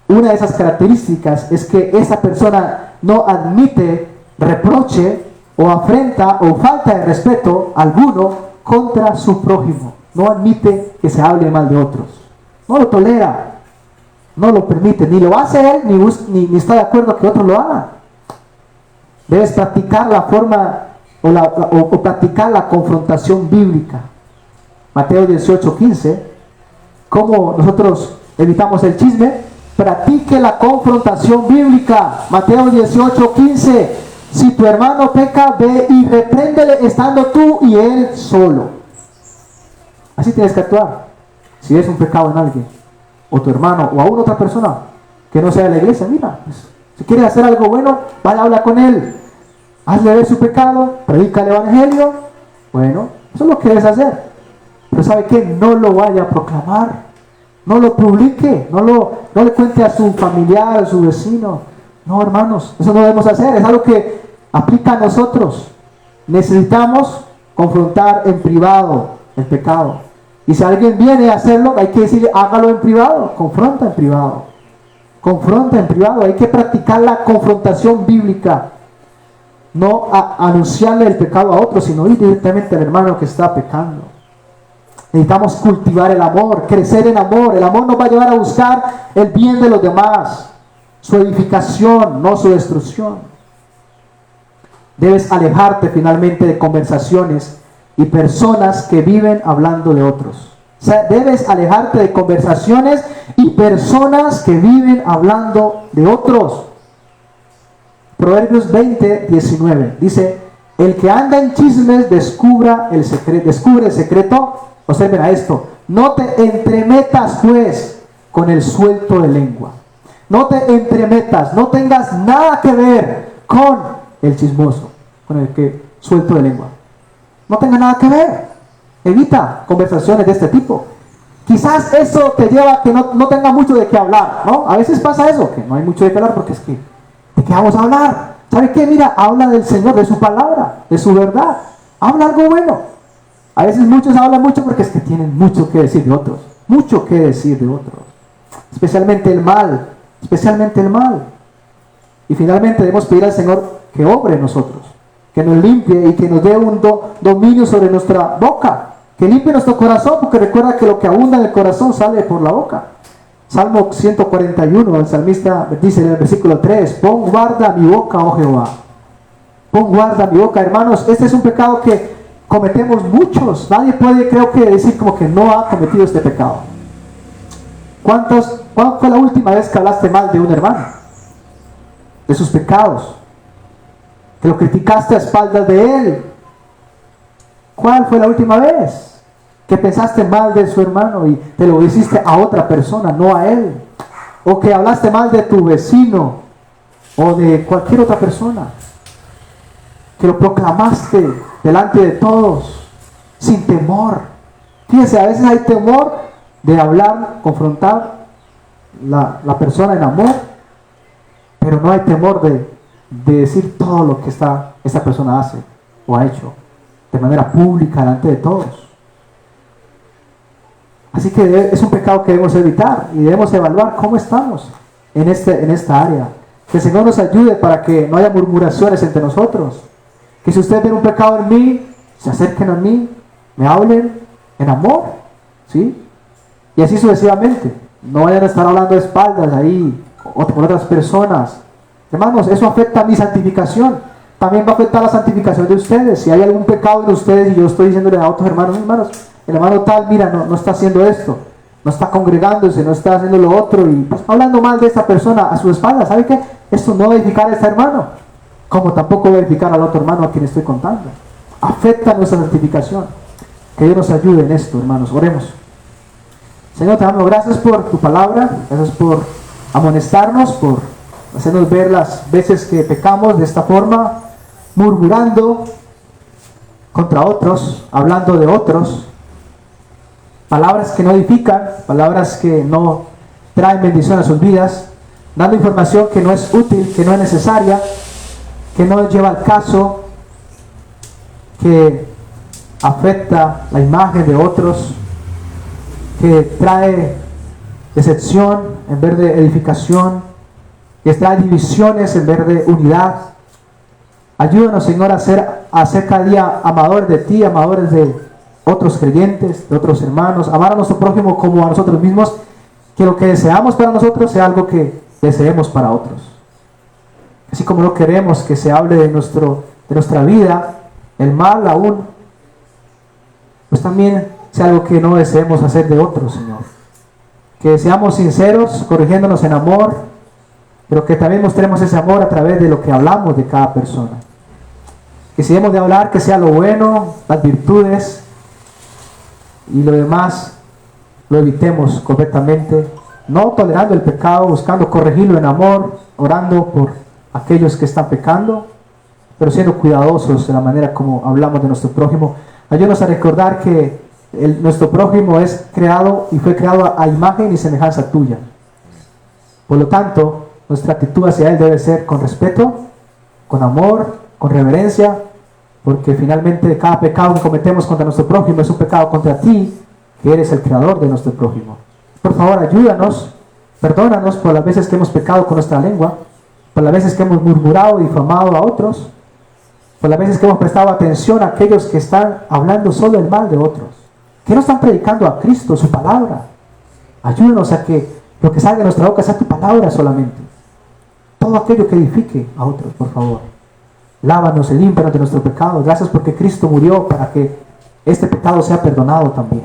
Una de esas características es que esa persona no admite reproche o afrenta o falta de respeto alguno contra su prójimo. No admite que se hable mal de otros. No lo tolera. No lo permite. Ni lo hace él, ni está de acuerdo que otros lo hagan. Debes practicar la forma o practicar la confrontación bíblica. Mateo 18:15. ¿Cómo nosotros evitamos el chisme? Practique la confrontación bíblica. Mateo 18:15. Si tu hermano peca, ve y repréndele estando tú y él solo. Así tienes que actuar. Si es un pecado en alguien, o tu hermano, o aún otra persona que no sea de la iglesia, mira, pues, si quieres hacer algo bueno, vaya a hablar con él. Hazle ver su pecado, predica el evangelio. Bueno, eso es lo que debes hacer. Pero ¿sabe qué? No lo vaya a proclamar. No lo publique. No le cuente a su familiar, a su vecino. No, hermanos, eso no debemos hacer. Es algo que aplica a nosotros. Necesitamos confrontar en privado el pecado. Y si alguien viene a hacerlo, hay que decirle, hágalo en privado. Confronta en privado. Confronta en privado. Hay que practicar la confrontación bíblica. No anunciarle el pecado a otro, sino ir directamente al hermano que está pecando. Necesitamos cultivar el amor, crecer en amor. El amor nos va a llevar a buscar el bien de los demás, su edificación, no su destrucción. Debes alejarte finalmente de conversaciones y personas que viven hablando de otros. O sea, debes alejarte de conversaciones y personas que viven hablando de otros. Proverbios 20:19 dice: el que anda en chismes descubre el secreto. Observen a esto: no te entremetas pues con el suelto de lengua. No te entremetas, no tengas nada que ver con el chismoso, con el que suelto de lengua. No tenga nada que ver. Evita conversaciones de este tipo. Quizás eso te lleva a que no tenga mucho de qué hablar, ¿no? A veces pasa eso, que no hay mucho de qué hablar porque es que, ¿de qué vamos a hablar? ¿Sabe qué? Mira, habla del Señor, de su palabra, de su verdad. Habla algo bueno. A veces muchos hablan mucho porque es que tienen mucho que decir de otros. Mucho que decir de otros. Especialmente el mal. Especialmente el mal. Y finalmente debemos pedir al Señor que obre en nosotros. Que nos limpie y que nos dé un dominio sobre nuestra boca. Que limpie nuestro corazón, porque recuerda que lo que abunda en el corazón sale por la boca. Salmo 141, el salmista dice en el versículo 3: pon guarda mi boca, oh Jehová. Pon guarda mi boca. Hermanos, este es un pecado que cometemos muchos. Nadie puede, creo que, decir como que no ha cometido este pecado. ¿Cuándo fue la última vez que hablaste mal de un hermano? De sus pecados. Que lo criticaste a espaldas de él. ¿Cuál fue la última vez que pensaste mal de su hermano y te lo hiciste a otra persona, no a él? O que hablaste mal de tu vecino o de cualquier otra persona, que lo proclamaste delante de todos sin temor. Fíjense, a veces hay temor de hablar, confrontar la persona en amor, pero no hay temor de decir todo lo que esta persona hace. o ha hecho de manera pública delante de todos. Así que es un pecado que debemos evitar y debemos evaluar cómo estamos en esta área. Que el Señor nos ayude para que no haya murmuraciones entre nosotros. Que si ustedes ven un pecado en mí, se acerquen a mí, me hablen en amor, ¿sí? Y así sucesivamente. No vayan a estar hablando de espaldas ahí con otras personas. Hermanos, eso afecta a mi santificación. También va a afectar la santificación de ustedes. Si hay algún pecado en ustedes y yo estoy diciéndole a otros hermanos, el hermano tal, mira, no está haciendo esto, no está congregándose, no está haciendo lo otro, y pues hablando mal de esta persona a su espalda, ¿sabe qué? Esto no va a edificar a este hermano, como tampoco va a edificar al otro hermano a quien estoy contando. Afecta nuestra santificación. Que Dios nos ayude en esto, hermanos. Oremos. Señor, te damos gracias por tu palabra, gracias por amonestarnos, por hacernos ver las veces que pecamos de esta forma, murmurando contra otros, hablando de otros, palabras que no edifican, palabras que no traen bendición a sus vidas, dando información que no es útil, que no es necesaria, que no lleva al caso, que afecta la imagen de otros, que trae decepción en vez de edificación, que trae divisiones en vez de unidad. Ayúdanos, Señor, a ser cada día amadores de ti, amadores de otros creyentes, de otros hermanos, amar a nuestro prójimo como a nosotros mismos, que lo que deseamos para nosotros sea algo que deseemos para otros. Así como no queremos que se hable de nuestra vida, el mal aún, pues también sea algo que no deseemos hacer de otros, Señor. Que seamos sinceros, corrigiéndonos en amor, pero que también mostremos ese amor a través de lo que hablamos de cada persona. Que si hemos de hablar, que sea lo bueno, las virtudes, y lo demás lo evitemos correctamente, no tolerando el pecado, buscando corregirlo en amor, orando por aquellos que están pecando, pero siendo cuidadosos de la manera como hablamos de nuestro prójimo. Ayúdanos a recordar que nuestro prójimo es creado y fue creado a imagen y semejanza tuya. Por lo tanto, nuestra actitud hacia él debe ser con respeto, con amor, con reverencia, porque finalmente cada pecado que cometemos contra nuestro prójimo es un pecado contra ti, que eres el creador de nuestro prójimo. Por favor, ayúdanos, perdónanos por las veces que hemos pecado con nuestra lengua, por las veces que hemos murmurado y difamado a otros, por las veces que hemos prestado atención a aquellos que están hablando solo el mal de otros, que no están predicando a Cristo, su palabra. Ayúdanos a que lo que salga de nuestra boca sea tu palabra solamente. Todo aquello que edifique a otros, por favor. Lávanos y límpianos de nuestro pecado. Gracias porque Cristo murió para que este pecado sea perdonado también.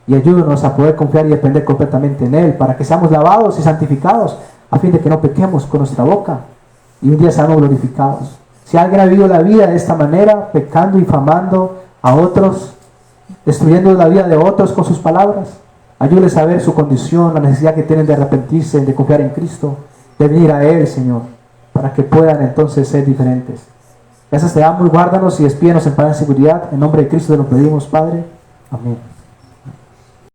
Y ayúdanos a poder confiar y depender completamente en Él, para que seamos lavados y santificados, a fin de que no pequemos con nuestra boca y un día seamos glorificados. Si alguien ha vivido la vida de esta manera, pecando, infamando a otros, destruyendo la vida de otros con sus palabras, ayúdenles a ver su condición, la necesidad que tienen de arrepentirse, de confiar en Cristo, de venir a Él, Señor, para que puedan entonces ser diferentes. Gracias te damos, guárdanos y despídenos en paz y seguridad. En nombre de Cristo te lo pedimos, Padre. Amén.